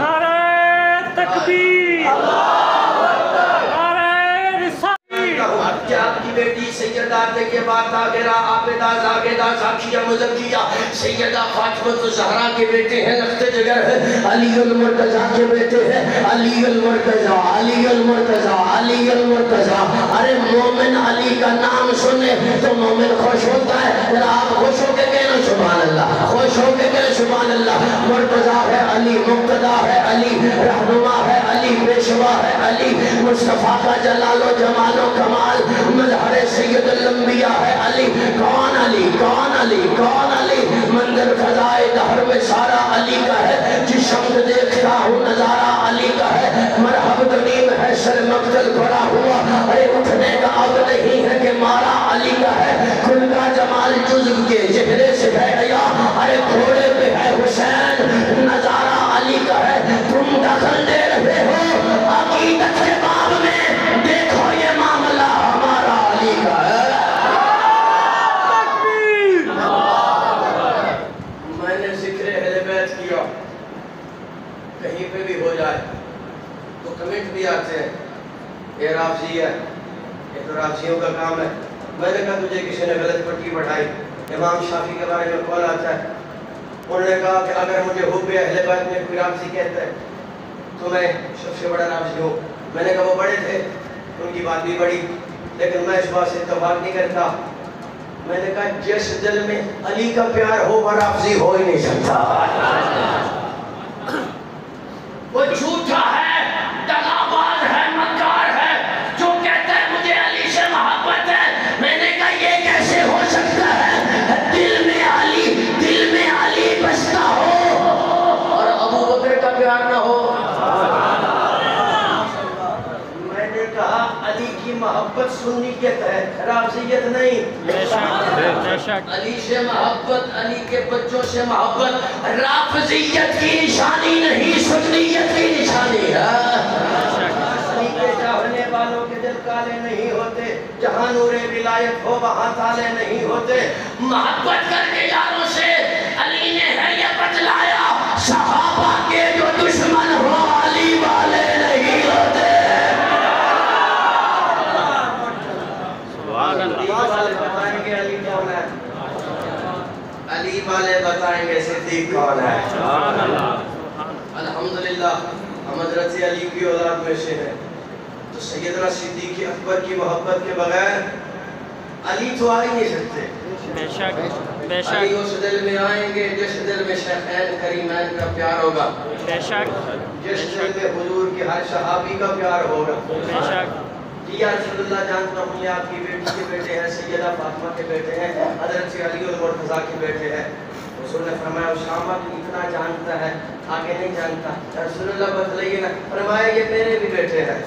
نعرہ تکبیر, نعرہ رسالت.
اب کیا آپ کی بیٹی سیدہ طیبہ طاہرہ عابدہ زاہدہ زاکیہ مزکیہ سیدہ فاطمہ الزہرا کے بیٹے ہیں, لخت جگر ہے, علی المرتضیٰ کے بیٹے ہیں, علی المرتضیٰ, علی المرتضیٰ, علی المرتضیٰ. ارے مومن علی کا نام سنے تو مومن خوش ہوتا ہے. ذرا آپ خوش ہو کے کہنا سبحان اللہ, خوش ہو کے کہنا سبحان اللہ. مرتضیٰ ہے علی, مقتدیٰ ہے علی, رہنما ہے علی, پیشوا ہے علی, مصطفیٰ کا جلال و جمال و کمال مظہر سید الانبیاء ہے علی. کون علی, کون علی, کون علی, منظر فضائے دہر میں سارا علی کا ہے, جس شمت دیکھتا ہوں نظارہ علی کا ہے. مرحب تمیم ہے سر مقتل پڑا ہوا, ارے اٹھنے کا اب نہیں ہے کہ مارا علی کا ہے. کل کا جمال جزو کے چہرے سے ہے عیا, ارے گھوڑے پہ ہے حسین نظارہ علی کا ہے. تم دخل دے رہے ہو عقیدت کے باب میں, دیکھو یہ معاملہ ہمارا علی کا ہے. میں نے ذکر اہل بیت کیا, کہیں پہ بھی ہو جائے تو کمنٹ بھی آتے ہیں یہ رافضی ہے, یہ تو رافضیوں کا کام ہے. میں نے کہا تجھے کسی نے غلط پٹی بڑھائی. امام شافعی کے بارے میں قول آتا ہے, انہوں نے کہا کہ اگر مجھے حب اہل بیت میں کوئی رافضی کہتا ہے تو میں سب سے بڑا رافضی ہوں. میں نے کہا وہ بڑے تھے, ان کی بات بھی بڑی, لیکن میں اس بات سے اتفاق نہیں کرتا. میں نے کہا جس دل میں علی کا پیار ہو وہ رافضی ہو ہی نہیں سکتا. وہ جھوٹا ہے, دغاباز ہے, مکار ہے, جو کہتا ہے مجھے علی سے محبت ہے. میں نے کہا یہ کیسے ہو سکتا ہے, دل میں علی بستا ہو اور ابو بکر کا پیار نہ ہو. میں نے کہا علی کی محبت سنیت ہے, رافضیت نہیں. علی سے محبت, علی کے بچوں سے محبت رافضیت کی نشانی نہیں, سنیت کی نشانی ہے. علی کے چاہنے والوں کے دل کالے نہیں ہوتے, جہاں نور ولایت ہو وہاں تالے نہیں ہوتے. محبت کر کے یاروں سے علی نے ہے یہ بتلایا, صحابہ کے جو دشمن ہو علی والے نہیں ہوتے. علی والے بتائیں گے صدیق کون ہے. الحمدللہ ہم حضرت علی کی اولاد میں سے ہیں, تو سیدنا صدیق اکبر کی محبت کے بغیر علی تو آ ہی نہیں سکتے. علی اس دل میں آئیں گے جس دل میں شیخین کریمین کا پیار ہوگا, جس دل میں حضور کے ہر صحابی کا پیار ہوگا. یا رسول اللہ جانتا ہوں یہ آپ کی بیٹی کے بیٹے ہیں, سیدہ فاطمہ کے بیٹے ہیں, حضرت علی المرتضیٰ کے بیٹے ہیں. رسول نے فرمایا اسامہ تو اتنا جانتا ہے, آگے نہیں جانتا. رسول اللہ بتلائیے نا, فرمایا یہ میرے بھی بیٹے ہیں,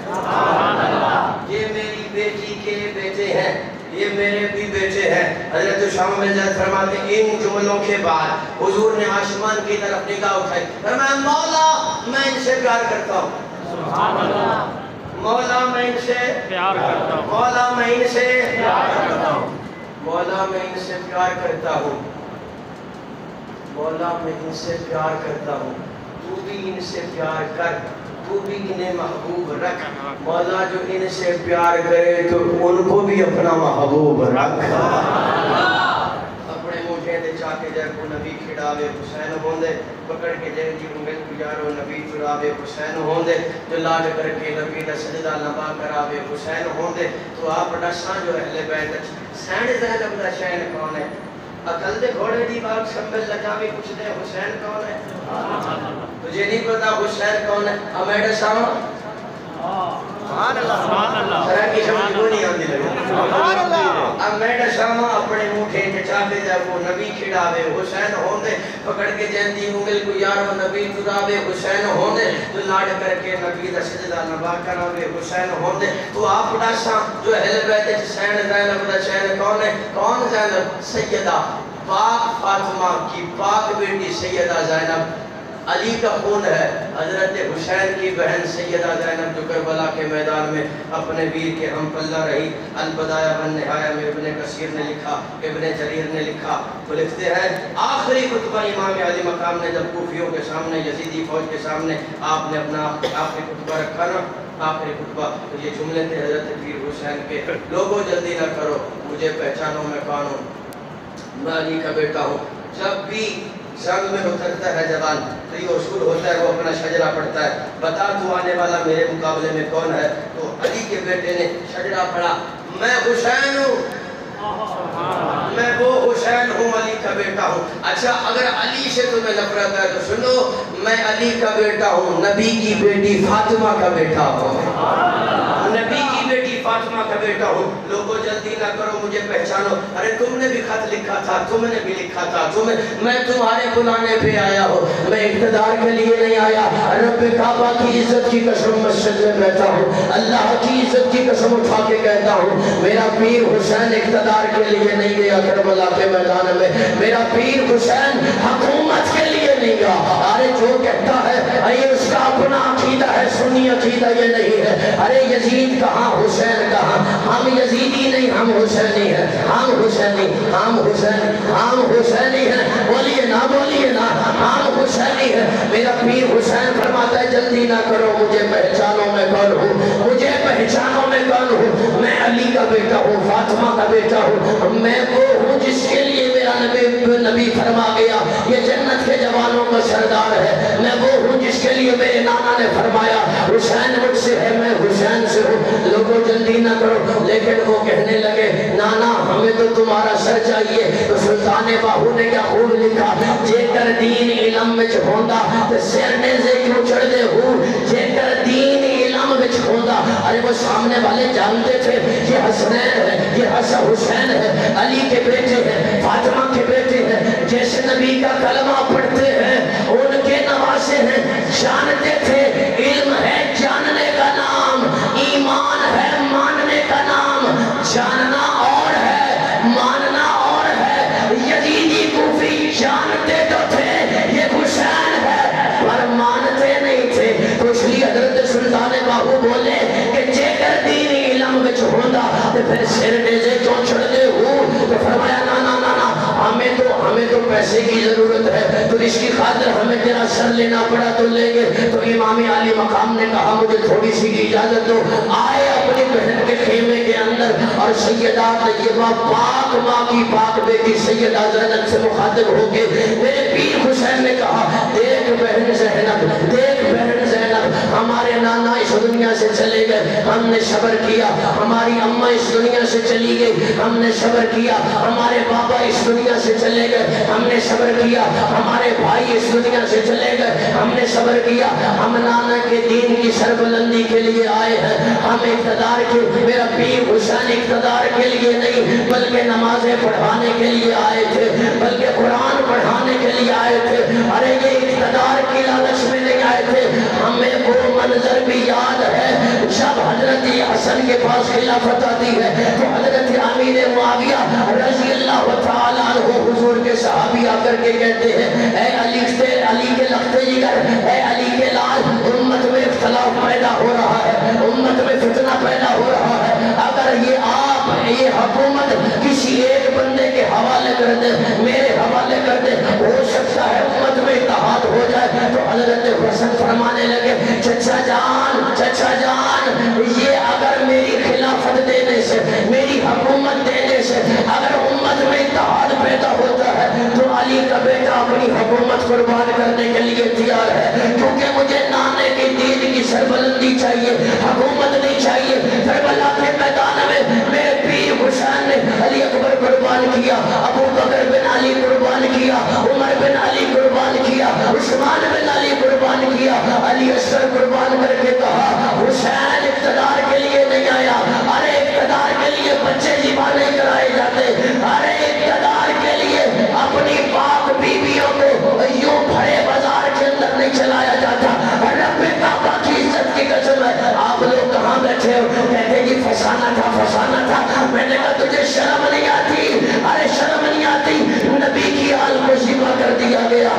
یہ میری بیٹی کے بیٹے ہیں, یہ میرے بھی بیٹے ہیں. حضرت اسامہ بن زید فرماتے ہیں ان جملوں کے بعد حضور نے آسمان کی طرف نگاہ اٹھائی, فرمایا مولا میں ان سے پیار کرتا ہوں, مولا میں ان سے پیار کرتا ہوں, مولا میں ان سے پیار کرتا ہوں, مولا میں ان سے پیار کرتا ہوں, مولا میں ان سے پیار کرتا ہوں. تو بھی ان سے پیار کر, تو بھی انہیں محبوب رکھ. مولا جو ان سے پیار کرے تو ان کو بھی اپنا محبوب رکھ. اپنے موٹے دے چاہتے جائے کو نبی کھڑاوے حسین ہوندے, پکڑ کے جائے جی انگل گجارو نبی چراوے حسین ہوندے, جو لاڈ کر کے نبی دا سجدہ لبا کراوے حسین ہوندے. تو آپ ڈساں جو اہل بیت سینڈ زینب دا شین کون ہے, عقل دے گھوڑے دی بات شمبل لگاوی کچھ دے حسین کون ہے. تجھے نہیں پتا حسین کون ہے, ہمیں ڈساں سرہ کی شمجھ کو نہیں آندی لگا. اب میں ڈساں اپنے موٹھے کے چاہتے جا وہ نبی کھڑاوے حسین ہوندے, پکڑ کے جہندی انگل کو یارو نبی چراوے حسین ہوندے, جو لاڈ کر کے نبی دا سجدہ نبا کراوے حسین ہوندے. تو آپ ڈساں جو اہل بیت سین زینب دا شین کون ہے, کون زینب, سیدہ پاک فاطمہ کی پاک بیٹی سیدہ زینب. علی کا خون ہے. حضرت حسین کی بہن سیدہ زینب جو کربلا کے میدان میں اپنے ویر کے ہم پلہ رہی. البدایہ والنہایہ میں ابن کثیر نے لکھا, ابن جریر نے لکھا, وہ لکھتے ہیں آخری خطبہ امام علی مقام نے جب کوفیوں کے سامنے, یزیدی فوج کے سامنے آپ نے اپنا آخری خطبہ رکھا نا, آخری خطبہ, تو یہ جملے تھے حضرت پیر حسین کے, لوگوں جلدی نہ کرو مجھے پہچانو میں کون ہوں, میں علی کا بیٹا ہوں. جب بھی زنگ میں اترتا ہے جوان تو یہ اصول ہوتا ہے وہ اپنا شجرہ پڑھتا ہے, بتا تو آنے والا میرے مقابلے میں کون ہے. تو علی کے بیٹے نے شجرہ پڑھا, میں حسین ہوں, میں وہ حسین ہوں, علی کا بیٹا ہوں. اچھا اگر علی سے تمہیں نفرت ہے تو سنو, میں علی کا بیٹا ہوں, نبی کی بیٹی فاطمہ کا بیٹا ہوں, نبی کی بیٹی فاطمہ کا بیٹا ہوں. لوگوں جلدی نہ کرو مجھے پہچانو. ارے تم نے بھی خط لکھا تھا, تم نے بھی لکھا تھا, میں تمہارے بلانے پہ آیا ہوں, میں اقتدار کے لیے نہیں آیا. رب کعبہ کی عزت کی قسم مسجد میں بیٹھا ہوں, اللہ کی عزت کی قسم اٹھا کے کہتا ہوں, میرا پیر حسین اقتدار کے لیے نہیں گیا کربلا کے میدان میں, میرا پیر حسین حکومت کے لیے نہیں گیا. ارے جو کہتا ہے یہ اس کا اپنا عقیدہ ہے, سنی عقیدہ یہ نہیں ہے. ارے یزید کہاں, حسین کہاں, ہم یزیدی نہیں, ہم حسینی ہیں, ہم حسینی, ہم حسین, ہم حسینی ہیں. بولیے نا, بولیے نا, ہم حسینی ہیں. میرا پیر حسین فرماتا ہے جلدی نہ کرو مجھے پہچانو میں کون ہوں, مجھے پہچانو میں کون ہوں. میں علی کا بیٹا ہوں, فاطمہ کا بیٹا ہوں, میں وہ ہوں جس کے لیے میرا نبی فرما گیا یہ جنت کے جوانوں کا سردار ہے. میں وہ ہوں جس کے لیے میرے نانا نے فرمایا حسین مجھ سے ہے, میں حسین سے ہوں. لوگوں جلدی نہ کرو. لیکن وہ کہنے لگے نانا ہمیں تو تمہارا سر چاہیے. تو سلطان باہو نے کیا خوب لکھا, جے کر دین علم وچ ہوندا تے سر نے سے کیوں چڑھ دے ہوں, جے کر دین علم وچ ہوندا. ارے وہ سامنے والے جانتے تھے یہ حسنین ہے, یہ حسین ہے, علی کے بیٹے ہیں, فاطمہ کے بیٹے ہیں, جیسے نبی کا کلمہ پڑھتے ہیں ان کے نواسے ہیں. جانتے تھے علم ہے جاننے کا نام, ایمان ہے ماننے کا نام, جاننا اور ہے ماننا اور ہے. یزیدی کوفی جانتے تو تھے یہ حسین ہے پر مانتے نہیں تھے. تو اس لیے حضرت سلطان باہو بولے کہ جے کر دین علم وچ ہوندا تے پھر سر نیزے کیوں چھڑ دے ہوں. تو فرمایا نا نا نا نا, ہمیں تو پیسے کی ضرورت ہے, تو اس کی خاطر ہمیں تیرا سر لینا پڑا تو لیں گے. تو امام علی مقام نے کہا مجھے تھوڑی سی اجازت دو. آئے اپنی بہن کے خیمے کے اندر اور سیدہ طیبہ پاک ماں کی پاک بیٹی سیدہ زینب سے مخاطب ہو کے میرے پیر حسین نے کہا دیکھ بہن زینب, دیکھ بہن زینب, ہمارے نانا اس دنیا سے چلے گئے, ہم نے صبر کیا. ہماری اماں اس دنیا سے چلی گئی, ہم نے صبر کیا. ہمارے بابا اس دنیا سے چلے گئے, ہم نے صبر کیا. ہمارے بھائی اس دنیا سے چلے گئے, ہم نے صبر کیا. ہم نانا کے دین کی سربلندی کے لیے آئے ہیں, ہم اقتدار کے, میرا پیر حسین اقتدار کے لیے نہیں بلکہ نمازیں پڑھانے کے لیے آئے تھے, بلکہ قرآن پڑھانے کے لیے آئے تھے. ارے یہ اقتدار کی لالچ میں نہیں آئے تھے. ہمیں وہ منظر بھی یاد ہے جب حضرت حسن کے پاس خلافت آتی ہے تو حضرت امیر معاویہ رضی اللہ تعالیٰ عنہ حضور کے صحابی آ کر کے کہتے ہیں اے علی کے لختے جگر, اے علی کے لال, امت میں اختلاف پیدا ہو رہا ہے, امت میں فتنہ پیدا ہو رہا ہے. اگر یہ حکومت کسی ایک بندے کے حوالے کر دے, میرے حوالے کر دے, ہو سکتا ہے امت میں اتحاد ہو جائے. تو حضرت حسن فرمانے لگے چچا جان, یہ اگر میری خلافت دینے سے, میری حکومت دینے سے اگر امت میں اتحاد پیدا ہوتا ہے تو علی کا بیٹا اپنی حکومت قربان کرنے کے لیے تیار ہے, کیونکہ مجھے نانے کے دین کی سربلندی چاہیے, حکومت نہیں چاہیے. کربلا کے میدان میں میرے پیر حسین نے علی اکبر قربان کیا, ابو بکر بن علی قربان کیا, عمر بن علی قربان کیا, عثمان بن علی قربان کیا. علی اصغر قربان کر کے کہا حسین اقتدار کے لیے نہیں آیا. ارے اقتدار کے لیے بچے ذبح نہیں کرائے جاتے, ارے اقتدار کے لیے اپنی پاک بیویوں کو یوں بھرے بازار کے اندر نہیں چلایا جاتا. رب کعبہ کی عزت کی قسم ہے, آپ لوگ کہاں بیٹھے ہو, کہتے جی فسانہ تھا. میں نے کہا تجھے شرم نہیں آتی, ارے شرم نہیں آتی, نبی کی آل کو ذبح کر دیا گیا,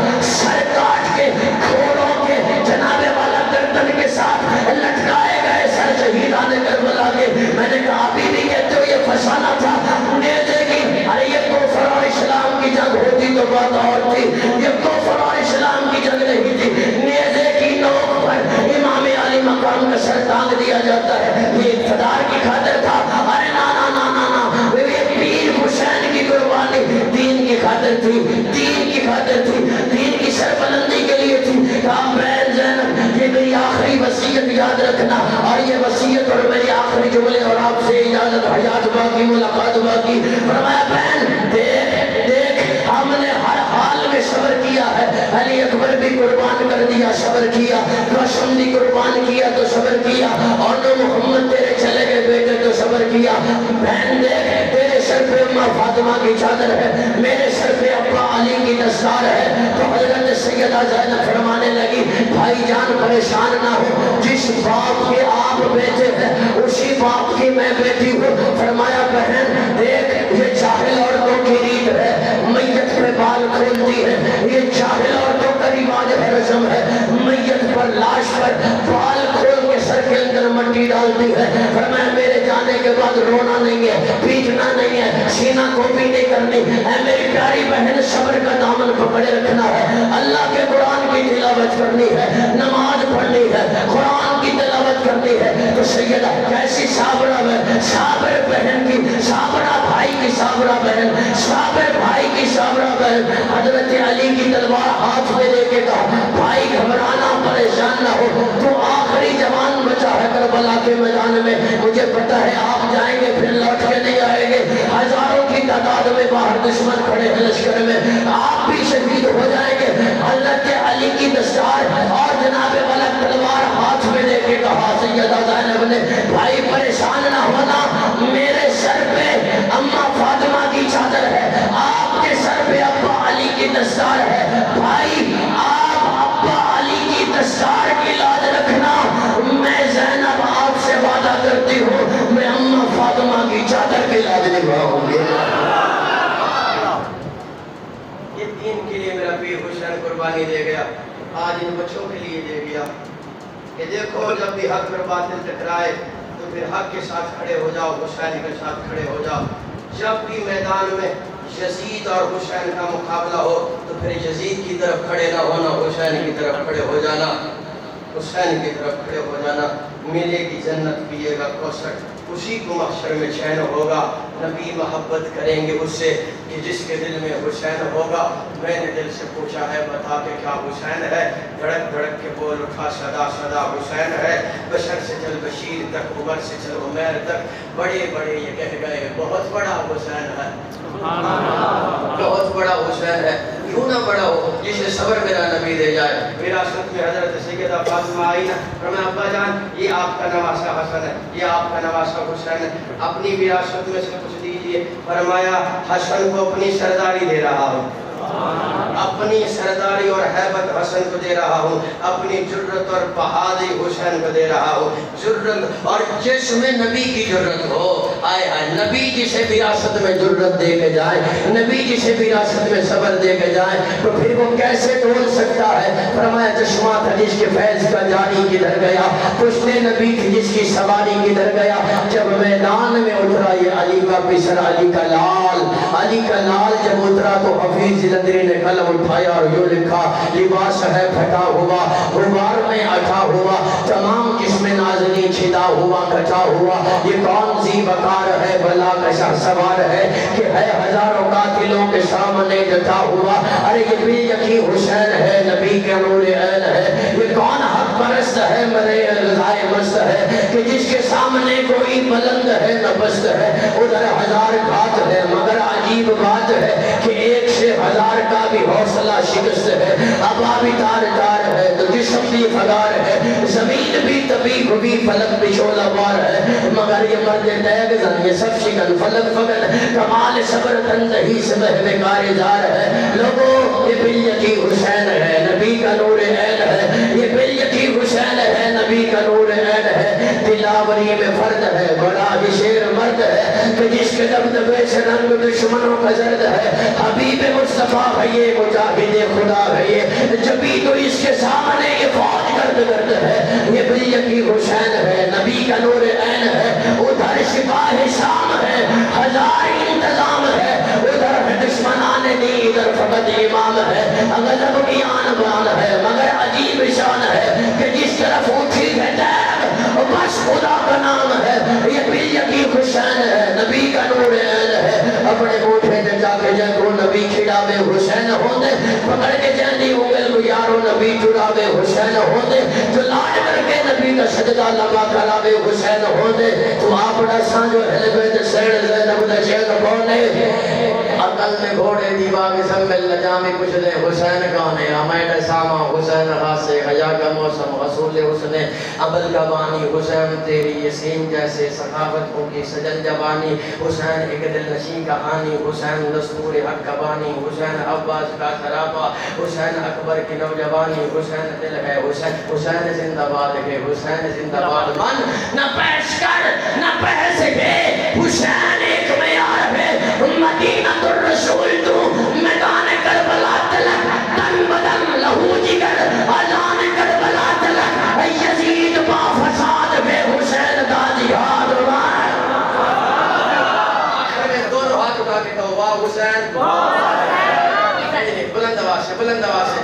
صبر کیا, قسم دی قربان کیا تو صبر کیا, اور تو محمد تیرے چلے گئے بیٹے تو صبر کیا. بہن دیکھ تیرے سر پہ اماں فاطمہ کی چادر ہے, میرے سر پہ ابا علی کی دستار ہے. تو حضرت سیدہ زینب فرمانے لگی بھائی جان پریشان نہ ہو, جس باپ کے آپ بیٹے ہیں اسی باپ کی میں بیٹی ہوں. فرمایا بہن دیکھ یہ جاہل عورتوں کی ریت ہے, میت پہ بال کھولتی ہے, یہ جاہل عورتوں کا رواج ہے, رسم ہے, میت پر لاش پر بال کھول کے سر کے اندر مٹی ڈالتی ہے. فرمایا میرے جانے کے بعد رونا نہیں ہے, پیٹنا نہیں ہے, سینہ کوپی نہیں کرنی. اے میری پیاری بہن صبر کا دامن پکڑے رکھنا ہے, اللہ کے قرآن کی تلاوت کرنی ہے, نماز پڑھنی ہے, قرآن کی تلاوت کرنی ہے. تو سیدہ کیسی صابرہ بہن, صابر بہن کی, صابرہ بھائی کی صابرہ بہن, صابر بھائی کی صابرہ بہن. حضرت علی کی تلوار ہاتھ میں لے کے کہا بھائی گھبرانا, پریشان نہ ہو, تو آخری جوان بچا ہے کربلا کے میدان میں. مجھے پتا ہے آپ جائیں گے پھر لوٹ کے نہیں آئیں گے, ہزاروں کی تعداد میں باہر دشمن کھڑے ہیں لشکر میں, آپ بھی شہید ہو جائیں گے. حضرت علی کی دستار اور جناب والا تلوار ہاتھ میں لے کے کہا سیدہ زینب نے بھائی پریشان نہ ہونا, میرے سر پہ اماں فاطمہ کی چادر ہے, آپ کے سر پہ ابا علی کی دستار ہے. بھائی آپ ابا علی کی دستار کی لاج رکھنا, میں زینب آپ سے وعدہ کرتی ہوں میں اماں فاطمہ کی چادر کی لاج نبھاؤں گی.
یہ دین کے لیے میرا پیر حسین قربانی دے گیا, آج ان بچوں کے لیے دے گیا کہ دیکھو جب بھی حق اور باطل ٹکرائے تو پھر حق کے ساتھ کھڑے ہو جاؤ, حسین کے ساتھ کھڑے ہو جاؤ. جب بھی میدان میں یزید اور حسین کا مقابلہ ہو تو پھر یزید کی طرف کھڑے نہ ہونا, حسین کی طرف کھڑے ہو جانا, حسین کی طرف کھڑے ہو جانا. ملے گی جنت پیے گا کوثر, اسی کو محشر میں چین ہوگا. نبی محبت کریں گے اس سے کہ جس کے دل میں حسین ہوگا. میں نے دل سے پوچھا ہے بتا کے کیا حسین ہے, دھڑک دھڑک کے بول اٹھا صدا صدا حسین ہے. بشر سے چل بشیر تک, عمر سے چل عمیر تک, بڑے بڑے یہ کہہ گئے بہت بڑا حسین ہے, بہت بڑا حسین ہے. کیوں نہ بڑا ہو, جسے صبر میرا نبی دے جائے. وراثت میں حضرت سیدہ فاطمہ آئی نا, فرمایا ابا جان یہ آپ کا نواسہ حسن ہے, یہ آپ کا نواسہ حسین ہے, اپنی وراثت میں سے کچھ دیجئے. فرمایا حسن کو اپنی سرداری دے رہا ہوں, اپنی سرداری اور حیبت حسن کو دے رہا ہوں, اپنی جرت اور بہادری حسین کو دے رہا ہوں. جرت اور جس میں نبی کی جرت ہو, آئے آئے نبی جسے وراثت میں جرت دے کے جائے, نبی جسے وراثت میں صبر دے کے جائے تو پھر وہ کیسے ڈول سکتا ہے. فرمایا چشمہ تھا جس کے فیض کا جاری کدھر گیا, پشتے نبی تھی جس کی سواری کدھر گیا. جب میدان میں اترا یہ علی کا پسر, علی کا لال, علی کا لال جب اترا تو حفیظ جلندری نے قلم اٹھایا اور یوں لکھا لباس ہے پھٹا ہوا, غبار میں اٹھا ہوا, تمام جسم نازنی چھدا ہوا کٹا ہوا. یہ کون سی وقار ہے بلا کا شاہ سوار ہے کہ ہے ہزاروں قاتلوں کے سامنے ڈٹا ہوا. ارے یہ بھی یقین حسین ہے, نبی کے نور عین ہے. یہ کون حق پرست ہے مرے غذائے مست ہے کہ جس کے سامنے کوئی بلند ہے نہ پست ہے. ادھر ہزار گھات ہے مگر عجیب بات ہے کہ ایک سے ہزار کا بھی حوصلہ شکست ہے. ابا بھی تار تار ہے تو جسم بھی فگار ہے, زمین بھی طبیب بھی فلک بھی شعلہ بار ہے. مگر یہ مرد تیگ زن یہ سب شکن فلک فگن, کمال صبر تنزہی سے بہوے کارزار ہے. لوگوں یہ بلیتی حسین ہے, نبی کا نور عین ہے. یہ بلیتی حسین ہے, نبی کا نور عین ہے. دلاوری میں فرد ہے, بڑا ہی شیر مرد ہے کہ جس کے دبدبے سے رنگ دشمنوں کا زرد ہے. حبیب مصطفیٰ ہے یہ, مجاہد خدا ہے یہ, جبھی تو اس کے سامنے یہ فوج گرد گرد ہے. یہ بلیتی حسین ہے, نبی کا نور عین ہے. ادھر سپاہ شام ہے, ہزار انتظام ہے. ادھر دشمنان دی, ادھر فقط امام ہے. غضب کی آن بان ہے مگر عجیب شان ہے کہ جس طرف اٹھی ہے تیگ بس خدا کا نام ہے. یہ بلیتی حسین ہے, نبی کا نور عین ہے. اپنے موٹھے نے جا کے جن کو نبی کھڑاوے حسین ہوندے, پکڑ کے جندی انگل کو یارو نبی چڑاوے حسین ہوندے, جو لاڈ کر کے نبی کا سجدہ لگا کراوے حسین ہوندے. تو آپ ڈساں جو حلبے دے سیڑ زینب دے چین کونے عقل میں گھوڑے دیبا کے سنگل لجامی کچھ دے حسین کانے آمین ساما حسین خاصے حیا کا موسم رسول حسن عمل کا بانی حسین تیری یسین جیسے سخاوت ہوگی سجل جوانی حسین ایک دل نشین کہانی حسین دستور حق کا بانی حسین عباس کا سراپا حسین اکبر کی نوجوانی حسین دل ہے حسین زندہ باد ہے حسین زندہ باد من نہ پیش کر نہ پہس ہے حسین ایک معیار ہے مدینہ الرسول تو میدان کربلا تلک تن بدن لہو جگر اذان کربلا تلک یزید با فساد بے حسین دا جہاد دونوں ہاتھ اٹھا کے کہو واہ حسین بلند آواز سے بلند آواز سے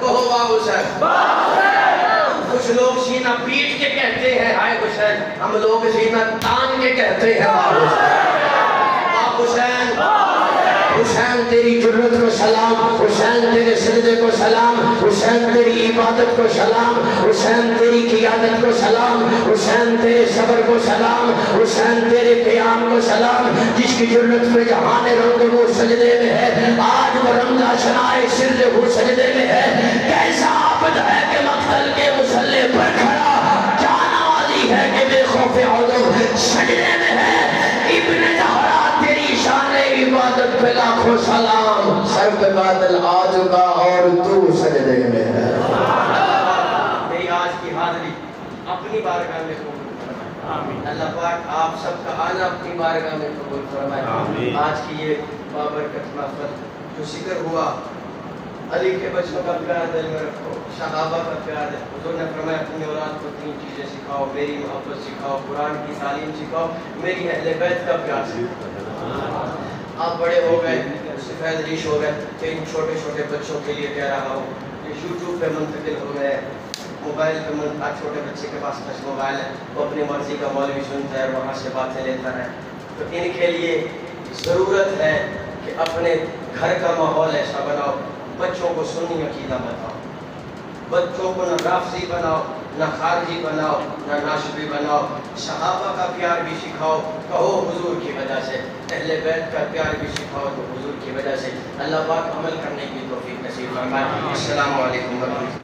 کہو واہ حسین کچھ لوگ سینہ پیٹ کے کہتے ہیں ہائے حسین ہم لوگ سینہ تان کے کہتے ہیں واہ حسین حسین تیری جرت کو سلام حسین تیرے سجدے کو سلام حسین تیری عبادت کو سلام حسین تیری قیادت کو سلام حسین تیرے صبر کو سلام حسین تیرے قیام کو سلام جس کی جرت میں جہان رنگ وہ سجدے میں ہے آج وہ رمضہ شنائے سر وہ سجدے میں ہے کیسا عبد ہے کہ مقتل کے مسلح پر کھڑا جانا والی ہے کہ بے خوف عدو سجدے میں ہے ابن زہرا تیری شان عبادت پہ لاکھوں سلام سر پہ بادل آ چکا اور تو سجدے میں ہے میری آج کی حاضری اپنی بارگاہ میں قبول فرمائے اللہ پاک آپ سب کا آنا اپنی بارگاہ میں قبول فرمائے آج کی یہ بابرکت محفل جو ذکر ہوا علی کے بچوں کا پیار دل میں رکھو صحابہ کا پیار ہے حضور نے فرمایا اپنی اولاد کو 3 چیزیں سکھاؤ میری محبت سکھاؤ قرآن کی تعلیم سکھاؤ میری اہل بیت کا پیار سکھاؤ آپ بڑے ہو گئے سفید ریش ہو گئے کہ ان چھوٹے چھوٹے بچوں کے لیے کہہ رہا ہوں یہ یوٹیوب پہ منتقل ہو گئے موبائل پہ چھوٹے بچے کے پاس ٹچ موبائل ہے وہ اپنی مرضی کا مولوی سنتا ہے اور وہاں سے باتیں لیتا ہے تو ان کے لیے ضرورت ہے کہ اپنے گھر کا ماحول ایسا بناؤ بچوں کو سنی عقیدہ بتاؤ بچوں کو نہ رافضی بناؤ نہ خارجی بناؤ نہ ناشبی بناؤ صحابہ کا پیار بھی سکھاؤ کہو حضور کی وجہ سے اہل بیت کا پیار بھی سکھاؤ تو حضور کی وجہ سے اللہ پاک عمل کرنے کی توفیق نصیب فرمائے السلام علیکم ورحمۃ اللہ